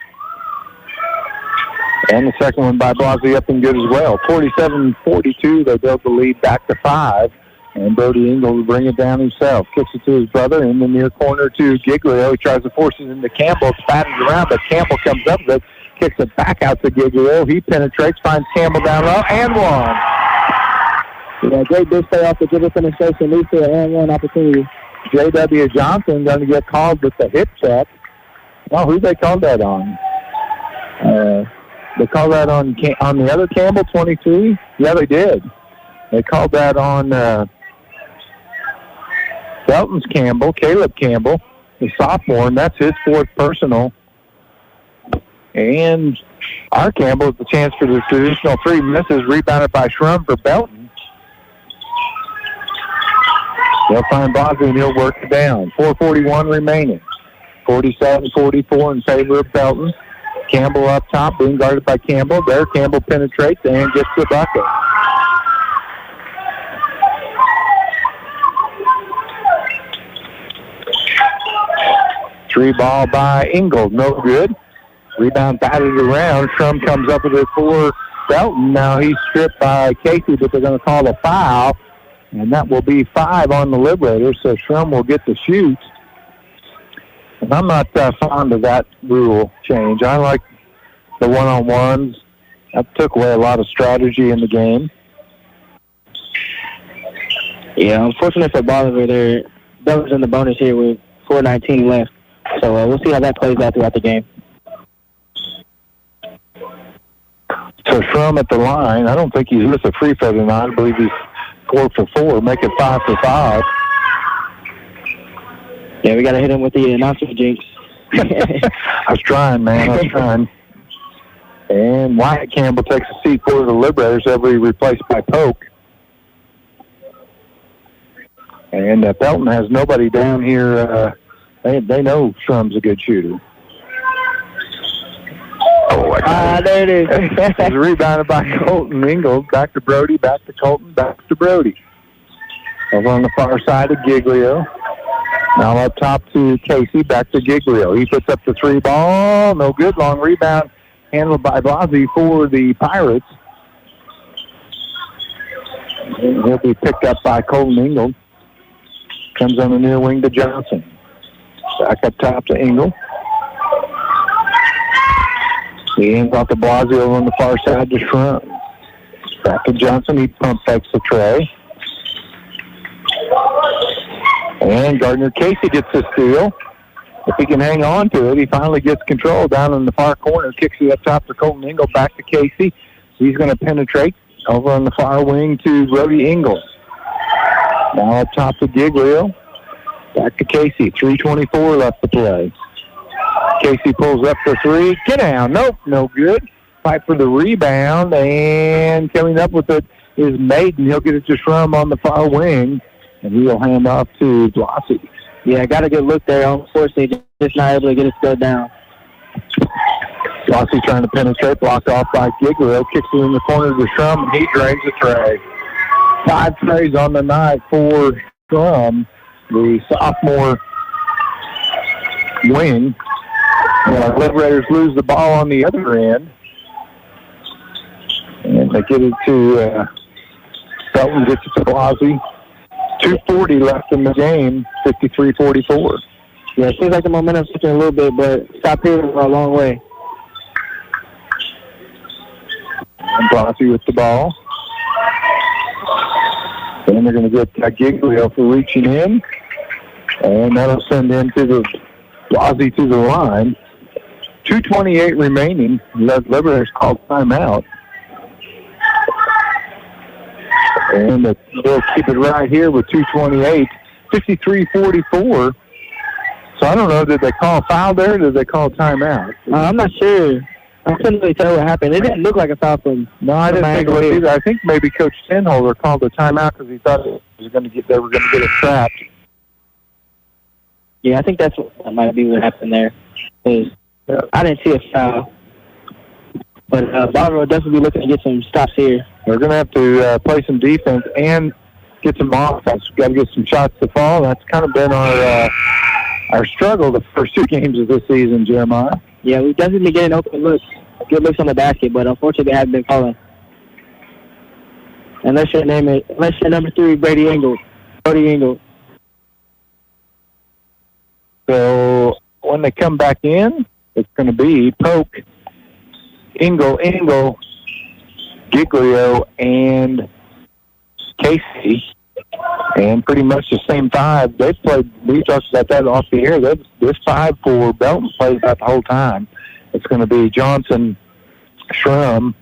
[SPEAKER 1] And the second one by Blasey up and good as well. 47-42, they built the lead back to 5. And Brody Ingold will bring it down himself. Kicks it to his brother in the near corner to Giglio. He tries to force it into Campbell. It's batted around, but Campbell comes up with it. Kicks it back out to Giglio. He penetrates, finds Campbell down low, and one.
[SPEAKER 2] Yeah, great big play off the dribble penetration. Leads to an and one opportunity.
[SPEAKER 1] J.W. Johnson going to get called with the hip check. Well, who they called that on? They called that on the other Campbell, 23? Yeah, they did. They called that on Belton's Campbell, Caleb Campbell. the sophomore, and that's his fourth personal. And our Campbell has the chance for the traditional three. Misses, rebounded by Schrum for Belton. They'll find Bosby, and he'll work it down. 4:41 remaining. 47-44 in favor of Belton. Campbell up top, being guarded by Campbell. There, Campbell penetrates and gets the bucket. Three ball by Ingold, no good. Rebound batted around. Schrum comes up with it for Belton. Now he's stripped by Casey, but they're going to call a foul, and that will be 5 on the Liberators, so Schrum will get the shoot. And I'm not fond of that rule change. I like the one-on-ones. That took away a lot of strategy in the game.
[SPEAKER 2] Yeah, unfortunately for Bolivar, that was in the bonus here with 4:19 left. So we'll see how that plays out throughout the game.
[SPEAKER 1] So Schrum at the line. I don't think he's missed a free throw tonight. I believe he's 4 for 4, make it 5 for 5.
[SPEAKER 2] Yeah, we got to hit him with the announcer jinx.
[SPEAKER 1] I was trying, man. I was trying. And Wyatt Campbell takes a seat for the Liberators. They'll be replaced by Polk. And Belton has nobody down here. They know Schrum's a good shooter.
[SPEAKER 2] There it is.
[SPEAKER 1] It's rebounded by Colton Ingold. Back to Brody, back to Colton, back to Brody. Over on the far side of Giglio. Now up top to Casey, back to Giglio. He puts up the three ball. No good. Long rebound handled by Blasi for the Pirates. And he'll be picked up by Colton Ingold. Comes on the near wing to Johnson. Back up top to Ingold. He hands off to Blasi over on the far side to Schrum. Back to Johnson. He pump fakes the tray. And Gardner Casey gets the steal. If he can hang on to it, he finally gets control down in the far corner. Kicks it up top to Colton Ingold. Back to Casey. He's going to penetrate over on the far wing to Brody Ingold. Now up top to Giglio. Back to Casey. 3:24 left to play. Casey pulls up for three. Get down. Nope, no good. Fight for the rebound. And coming up with it is Maiden. He'll get it to Schrum on the far wing. And he'll hand off to Blasi.
[SPEAKER 2] Yeah, got a good look there. Unfortunately, just not able to get it to go down.
[SPEAKER 1] Blasi trying to penetrate. Blocked off by Giglio. Kicks it in the corner to Schrum. And he drains the tray. 5 trays on the night for Schrum, the sophomore wing. Liberators lose the ball on the other end. And they get it to Belton, gets it to Blasi. 2:40 left in the game, 53-44.
[SPEAKER 2] Yeah, it seems like the momentum's shifting a little bit, but stop here for a long way.
[SPEAKER 1] And Blasi with the ball. And they're going to get Giglio for reaching in. And that'll send in to the Blasi to the line. 2:28 remaining. Liberators called timeout. And they'll keep it right here with 2:28. 53-44. So I don't know, did they call a foul there or did they call a timeout?
[SPEAKER 2] I'm not sure. I couldn't really tell what happened. It didn't look like a foul from.
[SPEAKER 1] No, I didn't think it was either. I think maybe Coach Tenholder called a timeout because he thought they were going to get it trapped.
[SPEAKER 2] Yeah, I think that might be what happened there.
[SPEAKER 1] Yeah.
[SPEAKER 2] I didn't see a foul. But Bolivar will definitely be looking to get some stops here.
[SPEAKER 1] We're going to have to play some defense and get some offense. We've got to get some shots to fall. That's kind of been our struggle the first 2 games of this season, Jeremiah.
[SPEAKER 2] Yeah, we've definitely been getting open looks, good looks on the basket, but unfortunately they haven't been calling. Unless your number 3, Brody Ingold.
[SPEAKER 1] So when they come back in, it's going to be Polk, Ingold, Giglio, and Casey. And pretty much the same 5. They've played, we talked about that off the air. This 5 for Belton plays that the whole time. It's going to be Johnson, Schrum,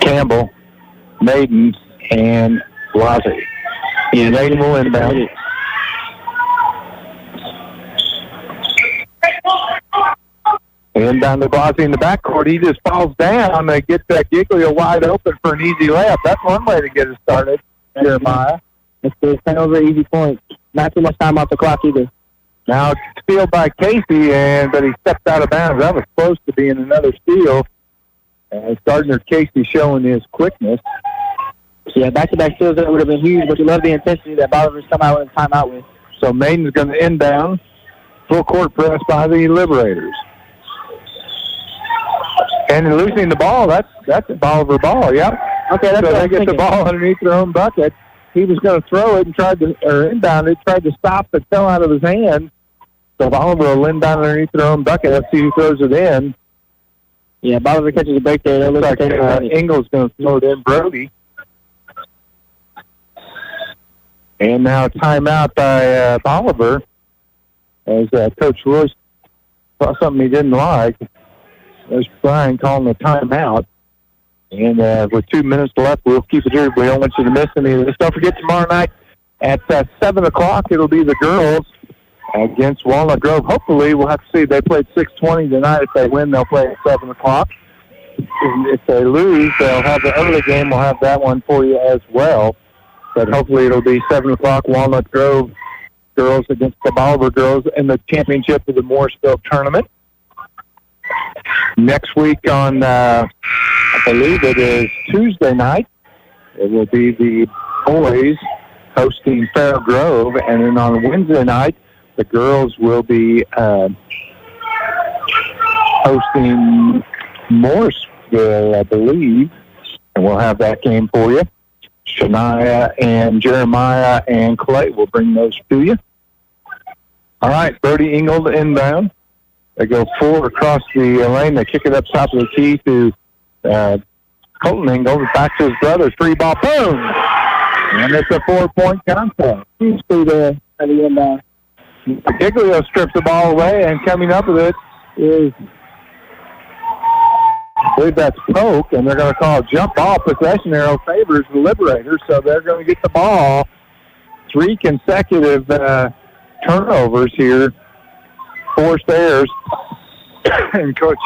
[SPEAKER 1] Campbell, Maiden, and Blasi. Yeah, Maiden will inbound it. And down to Blasi in the backcourt. He just falls down. They get Giglio wide open for an easy layup. That's one way to get it started, Jeremiah.
[SPEAKER 2] It's the turnover, easy points. Not too much time off the clock either.
[SPEAKER 1] Now it's stealed by Casey, but he stepped out of bounds. That was close to being another steal. And Gardner Casey showing his quickness.
[SPEAKER 2] Yeah, back-to-back steals, that would have been huge, but you love the intensity that Bolivar's come out with a timeout with.
[SPEAKER 1] So Maiden's going to inbound. Full court press by the Liberators. And losing the ball, that's a Bolivar ball, yeah.
[SPEAKER 2] Okay, that's
[SPEAKER 1] so
[SPEAKER 2] what
[SPEAKER 1] they get the ball underneath their own bucket. He was going to throw it and inbound it, tried to stop it, fell out of his hand. So Bolivar will inbound underneath their own bucket. Let's see who throws it in.
[SPEAKER 2] Yeah, Bolivar catches a break there.
[SPEAKER 1] Looks like Engel's going to throw it in, Brody. And now timeout by Bolivar as Coach Royce saw something he didn't like. There's Brian calling a timeout. And with 2 minutes left, we'll keep it here. We don't want you to miss any of this. Don't forget, tomorrow night at 7 o'clock, it'll be the girls against Walnut Grove. Hopefully, we'll have to see. They played 6:20 tonight. If they win, they'll play at 7 o'clock. If they lose, they'll have the early game. We'll have that one for you as well. But hopefully, it'll be 7 o'clock, Walnut Grove girls against the Bolivar girls in the championship of the Morrisville tournament. Next week on, I believe it is Tuesday night, it will be the boys hosting Fair Grove. And then on Wednesday night, the girls will be hosting Morrisville, I believe. And we'll have that game for you. Shania and Jeremiah and Clay will bring those to you. All right, Brody Engel inbound. They go 4 across the lane. They kick it up top of the key to Colton Engel. Back to his brother. 3-ball, boom! And it's a 4-point contest.
[SPEAKER 2] Huge through there at the inbound.
[SPEAKER 1] Giglio strips the ball away, and coming up with it is, I believe that's Polk, and they're going to call a jump ball. Possession arrow favors the Liberators, so they're going to get the ball. 3 consecutive turnovers here. Forced errors. And Coach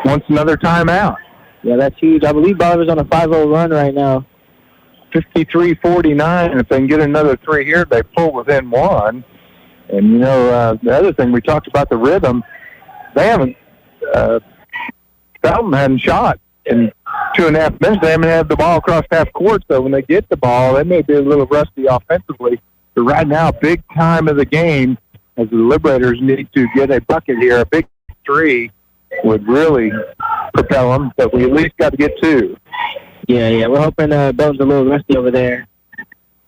[SPEAKER 1] wants another timeout.
[SPEAKER 2] Yeah, that's huge. I believe Bolivar's on a 5-0 run right now.
[SPEAKER 1] 53-49. If they can get another 3 here, they pull within 1. And, you know, the other thing, we talked about the rhythm. They haven't, Belton hadn't shot in 2.5 minutes. They haven't had the ball across half court, so when they get the ball, they may be a little rusty offensively. But right now, big time of the game, as the Liberators need to get a bucket here. A big 3 would really propel them, but we at least got to get 2.
[SPEAKER 2] Yeah, we're hoping Belton's a little rusty over there.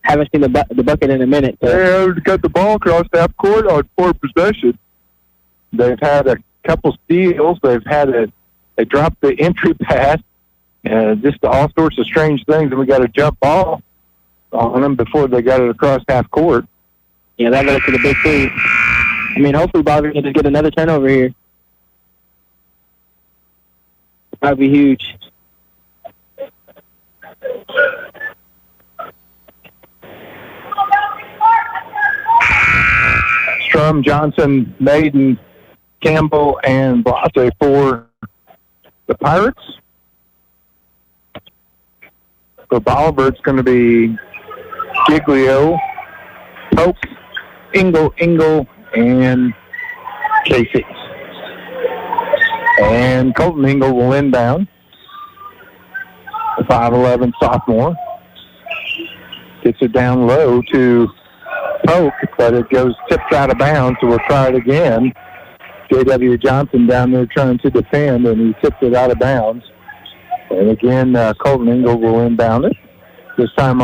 [SPEAKER 2] Haven't seen the bucket in a minute. So.
[SPEAKER 1] They've got the ball across half court on 4 possession. They've had a couple steals. They dropped the entry pass, just all sorts of strange things, and we got a jump ball on them before they got it across half court.
[SPEAKER 2] Yeah, that led to the big 3. I mean, hopefully Bolivar can just get another turnover here. That would be huge.
[SPEAKER 1] Strum, Johnson, Maiden, Campbell, and Blasi for the Pirates. For Bolivar, it's going to be Giglio, Pope, Engel, and Casey. And Colton Engel will inbound. The 5'11" sophomore. Gets it down low to Polk, but it tips out of bounds, so we'll try it again. J.W. Johnson down there trying to defend, and he tipped it out of bounds. And again, Colton Engel will inbound it. This time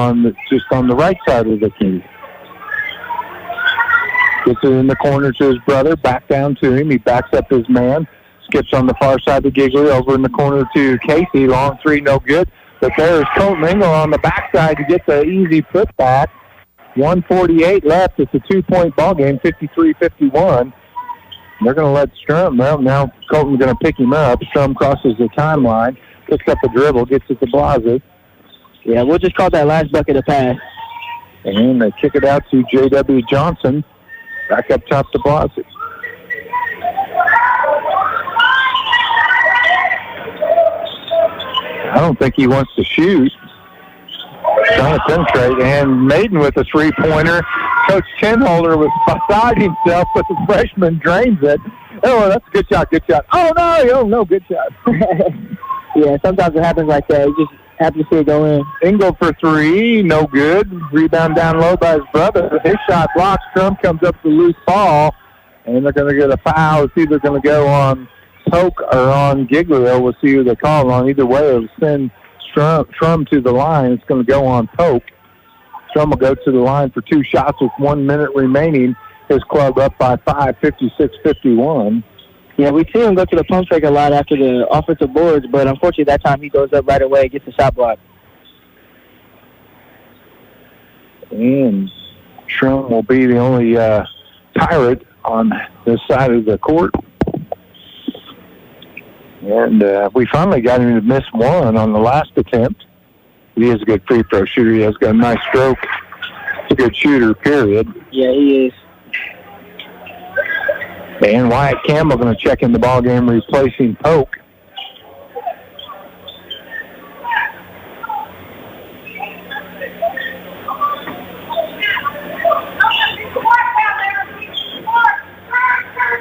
[SPEAKER 1] just on the right side of the key. Gets it in the corner to his brother, back down to him. He backs up his man. Skips on the far side to Giglio, over in the corner to Casey. Long 3, no good. But there's Colton Engel on the backside to get the easy putback. 1:48 left. It's a 2-point ball game, 53-51. They're going to let Strum. Well, now Colton's going to pick him up. Strum crosses the timeline, picks up the dribble, gets it to Blasi.
[SPEAKER 2] Yeah, we'll just call that last bucket a pass.
[SPEAKER 1] And they kick it out to J.W. Johnson. Back up top to Blasi. I don't think he wants to shoot. Trying to penetrate, and Maiden with a three-pointer. Coach Chenholder was beside himself, but the freshman drains it. Oh, that's a good shot, good shot. Oh, no, good shot.
[SPEAKER 2] Yeah, sometimes it happens like that. You just happy to see it go in.
[SPEAKER 1] Engel for three, no good. Rebound down low by his brother. His shot blocks. Trump comes up with a loose ball, and they're going to get a foul. It's either going to go on Polk or on Giglio. We'll see who they call on. Either way, it'll send Strum to the line. It's going to go on Polk. Strum will go to the line for two shots with 1 minute remaining. His club up by 5, 56-51.
[SPEAKER 2] Yeah, we see him go to the pump fake a lot after the offensive boards, but unfortunately that time he goes up right away and gets the shot block.
[SPEAKER 1] And Strum will be the only Pirate on this side of the court. And we finally got him to miss one on the last attempt. He is a good free throw shooter. He has got a nice stroke. He's a good shooter, period.
[SPEAKER 2] Yeah, he is.
[SPEAKER 1] And Wyatt Campbell going to check in the ball game, replacing Polk.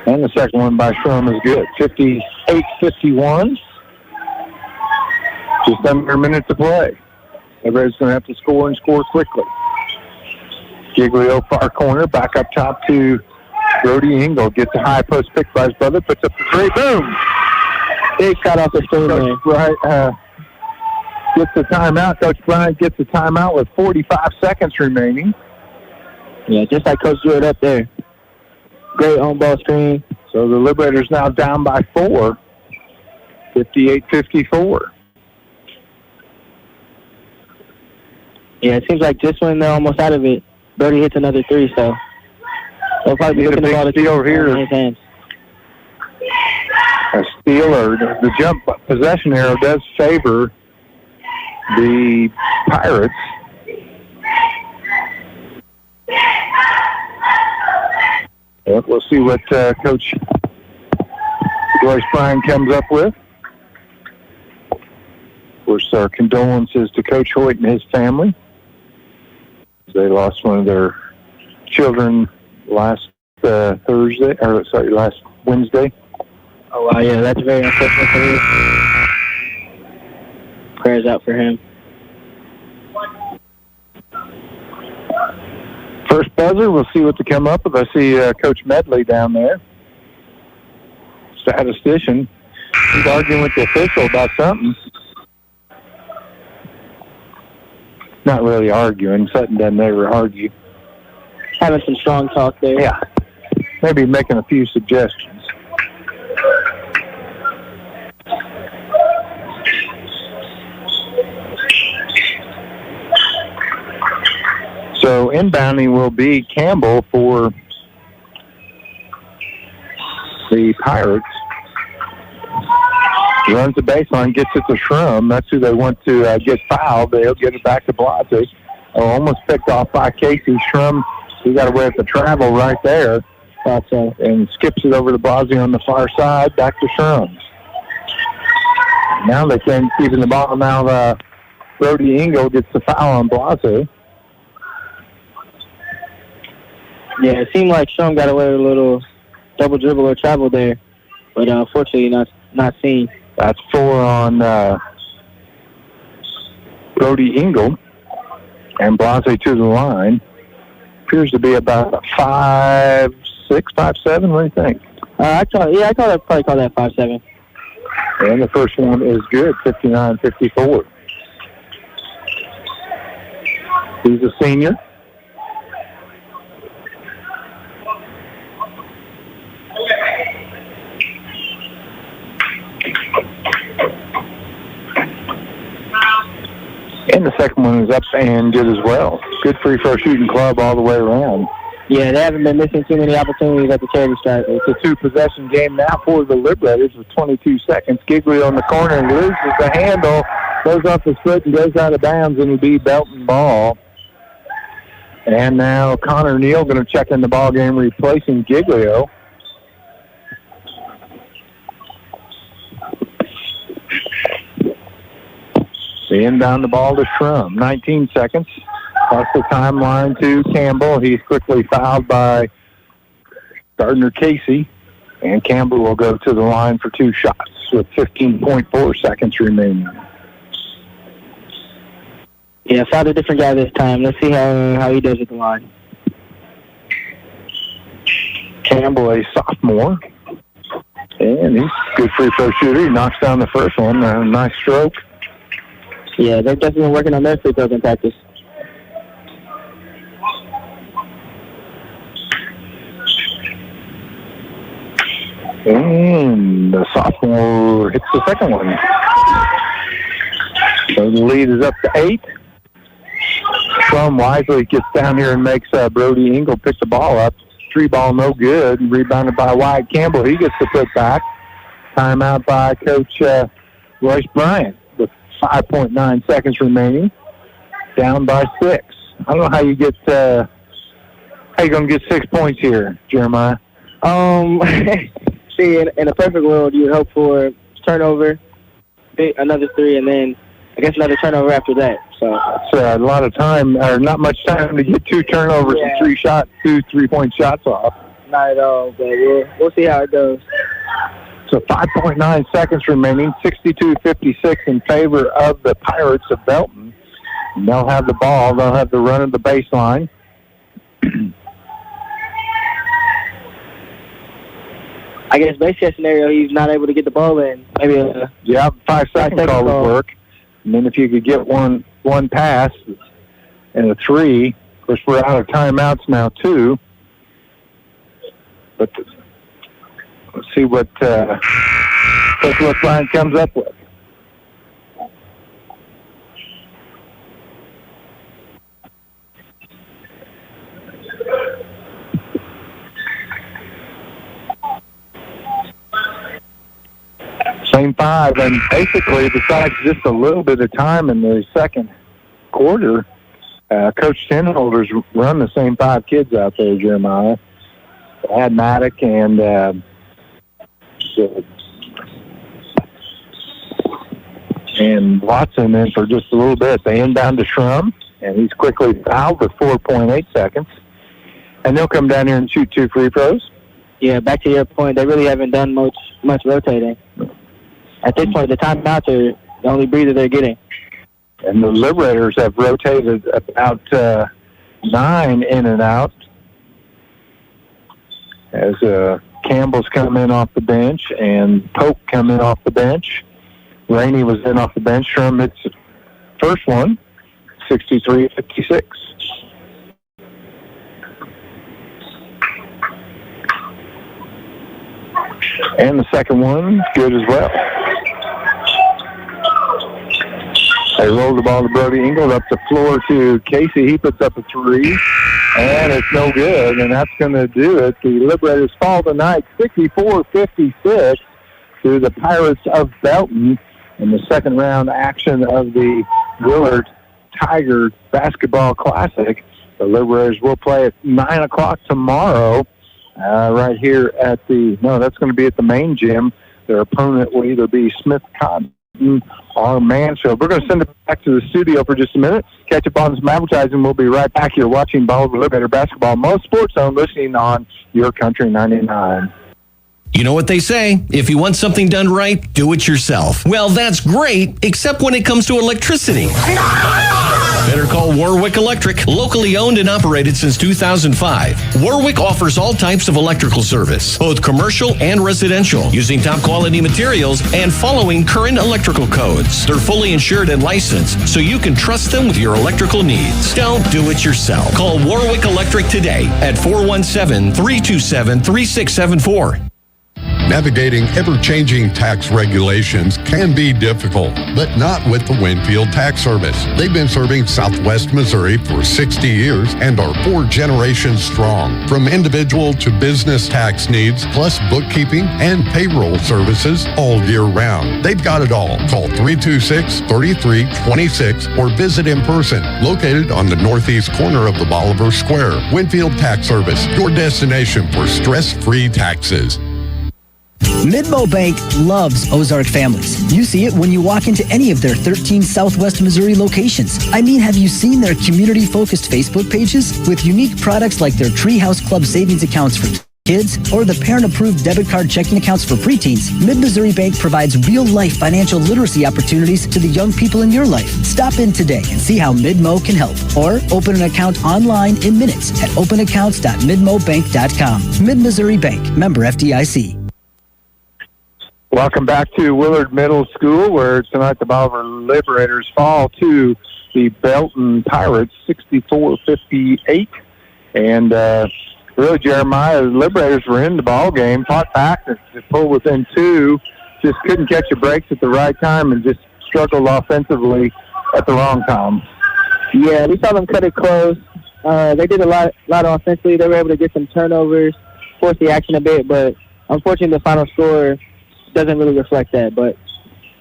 [SPEAKER 1] And the second one by Strum is good. 58-51. Just under a minute to play. Everybody's going to have to score and score quickly. Giglio far corner, back up top to Brody Engel. Gets a high post pick by his brother, puts up the three, boom!
[SPEAKER 2] Big shot off the screen there.
[SPEAKER 1] Right, gets the timeout. Coach Bryant gets the timeout with 45 seconds remaining.
[SPEAKER 2] Yeah, just like Coach Jordan up there. Great on-ball screen.
[SPEAKER 1] So the Liberators now down by 4, 58-54.
[SPEAKER 2] Yeah, it seems like just when they're almost out of it, Brody hits another three, so they'll probably be looking at all the
[SPEAKER 1] steal here.
[SPEAKER 2] In his hands.
[SPEAKER 1] A steal, or the jump possession arrow does favor the Pirates. Yep, we'll see what Coach Joyce Bryan comes up with. Of course, our condolences to Coach Hoyt and his family. They lost one of their children last last Wednesday.
[SPEAKER 2] Oh, wow, yeah, that's very unfortunate for you. Prayers out for him.
[SPEAKER 1] First buzzer, we'll see what to come up with. I see Coach Medley down there. Statistician. He's arguing with the official about something. Not really arguing. Sutton doesn't ever argue.
[SPEAKER 2] Having some strong talk there.
[SPEAKER 1] Yeah. Maybe making a few suggestions. So inbounding will be Campbell for the Pirates. Runs the baseline, gets it to Shrum. That's who they want to get fouled. They'll get it back to Blase. Almost picked off by Casey. Shrum, he got away with the travel right there. And skips it over to Blase on the far side, back to Shrum. Now they can keeping the ball. Now Brody Engel gets the foul on Blase.
[SPEAKER 2] Yeah, it seemed like Shrum got away with a little double dribble or travel there, but unfortunately not seen.
[SPEAKER 1] That's 4 on Brody Engel, and Blase to the line. Appears to be about 5'6", 5'7". What do you think?
[SPEAKER 2] I probably call that 5'7".
[SPEAKER 1] And the first one is good, 59-54. He's a senior. And the second one is up and good as well. Good free throw shooting club all the way around.
[SPEAKER 2] Yeah, they haven't been missing too many opportunities at the charity stripe.
[SPEAKER 1] It's a 2-possession game now for the Liberators with 22 seconds. Giglio on the corner and loses the handle, goes off the foot and goes out of bounds, and it'll be Belton ball. And now Connor Neal going to check in the ball game, replacing Giglio. They inbound the ball to Shrum. 19 seconds. Across the timeline to Campbell. He's quickly fouled by Gardner Casey. And Campbell will go to the line for 2 shots with 15.4 seconds remaining.
[SPEAKER 2] Yeah, found a different guy this time. Let's see how he does at the line.
[SPEAKER 1] Campbell, a sophomore. And he's a good free throw shooter. He knocks down the first one. Nice stroke.
[SPEAKER 2] Yeah, they're definitely working on their free throws in practice.
[SPEAKER 1] And the sophomore hits the second one. So the lead is up to 8. Shrum wisely gets down here and makes Brody Engel pick the ball up. 3 ball no good. Rebounded by Wyatt Campbell. He gets the put back. Timeout by Coach Royce Bryant with 5.9 seconds remaining. Down by 6. I don't know how you get. How you gonna get 6 points here, Jeremiah?
[SPEAKER 2] See, in a perfect world, you would hope for turnover, another 3, and then I guess another turnover after that. So
[SPEAKER 1] it's a lot of time, or not much time to get 2 turnovers and 2 3-point shots off.
[SPEAKER 2] Not at all, but we'll see how it goes.
[SPEAKER 1] So 5.9 seconds remaining, 62-56 in favor of the Pirates of Belton. And they'll have the ball. They'll have the run of the baseline.
[SPEAKER 2] I guess base case scenario, he's not able to get the ball in. Maybe
[SPEAKER 1] 5-second call would work. And then if you could get one pass and a 3, of course we're out of timeouts now too. But let's see what Bryant comes up with. Same 5, and basically, besides just a little bit of time in the second quarter, Coach Tenholder's run the same 5 kids out there, Jeremiah. Had Maddock and Watson in for just a little bit. They inbound to Shrum, and he's quickly fouled with 4.8 seconds. And they'll come down here and shoot 2 free throws.
[SPEAKER 2] Yeah, back to your point, they really haven't done much rotating. At this point, the timeouts are the only breather they're getting.
[SPEAKER 1] And the Liberators have rotated about 9 in and out as Campbell's come in off the bench and Pope come in off the bench. Rainey was in off the bench. Shrum hits the first one, 63-56. And the second one, good as well. They roll the ball to Brody Engel up the floor to Casey. He puts up a 3, and it's no good, and that's going to do it. The Liberators fall tonight 64-56 to the Pirates of Belton in the second round action of the Willard Tiger Basketball Classic. The Liberators will play at 9 o'clock tomorrow right here at that's going to be at the main gym. Their opponent will either be Smith Cotton or Mansfield. We're going to send it back to the studio for just a minute. Catch up on some advertising. We'll be right back here watching Bolivar Liberator basketball. MoSportsZone, listening on Your Country 99.
[SPEAKER 15] You know what they say, if you want something done right, do it yourself. Well, that's great, except when it comes to electricity. Better call Warwick Electric, locally owned and operated since 2005. Warwick offers all types of electrical service, both commercial and residential, using top quality materials and following current electrical codes. They're fully insured and licensed, so you can trust them with your electrical needs. Don't do it yourself. Call Warwick Electric today at 417-327-3674.
[SPEAKER 5] Navigating ever-changing tax regulations can be difficult, but not with the Winfield Tax Service. They've been serving Southwest Missouri for 60 years and are 4 generations strong. From individual to business tax needs, plus bookkeeping and payroll services all year round. They've got it all. Call 326-3326 or visit in person. Located on the northeast corner of the Bolivar Square. Winfield Tax Service, your destination for stress-free taxes.
[SPEAKER 20] Midmo Bank loves Ozark families. You see it when you walk into any of their 13 Southwest Missouri locations. I mean, have you seen their community-focused Facebook pages with unique products like their Treehouse Club savings accounts for kids or the parent-approved debit card checking accounts for preteens? Mid-Missouri Bank provides real-life financial literacy opportunities to the young people in your life. Stop in today and see how Midmo can help. Or open an account online in minutes at openaccounts.midmobank.com. Mid-Missouri Bank, member FDIC.
[SPEAKER 1] Welcome back to Willard Middle School, where tonight the Bolivar Liberators fall to the Belton Pirates 64-58. And really, Jeremiah, the Liberators were in the ball game, fought back to pull within 2, just couldn't catch the brakes at the right time and just struggled offensively at the wrong time.
[SPEAKER 2] Yeah, we saw them cut it close. They did a lot offensively. They were able to get some turnovers, force the action a bit, but unfortunately the final score doesn't really reflect that, but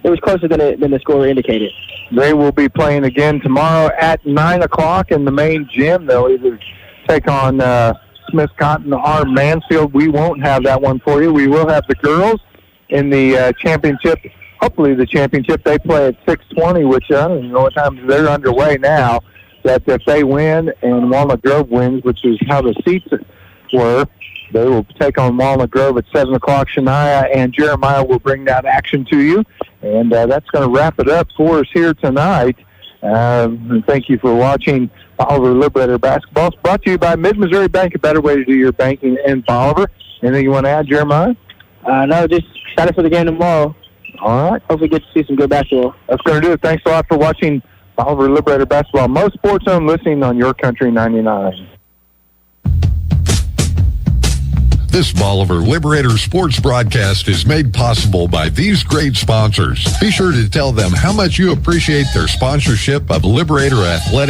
[SPEAKER 2] it was closer than the score indicated.
[SPEAKER 1] They will be playing again tomorrow at 9 o'clock in the main gym. They'll either take on Smith Cotton or Mansfield. We won't have that one for you. We will have the girls in the championship. Hopefully the championship, they play at 6:20, which I don't even know what time they're underway now. That if they win and Walnut Grove wins, which is how the seats were, they will take on Walnut Grove at 7 o'clock. Shania and Jeremiah will bring that action to you. And that's going to wrap it up for us here tonight. And thank you for watching Bolivar Liberator Basketball. It's brought to you by Mid-Missouri Bank, a better way to do your banking in Bolivar. Anything you want to add, Jeremiah?
[SPEAKER 2] No, just excited for the game tomorrow.
[SPEAKER 1] All right.
[SPEAKER 2] Hopefully get to see some good basketball.
[SPEAKER 1] That's going to do it. Thanks a lot for watching Bolivar Liberator Basketball. MoSportsZone, listening on Your Country 99.
[SPEAKER 5] This Bolivar Liberator sports broadcast is made possible by these great sponsors. Be sure to tell them how much you appreciate their sponsorship of Liberator Athletics.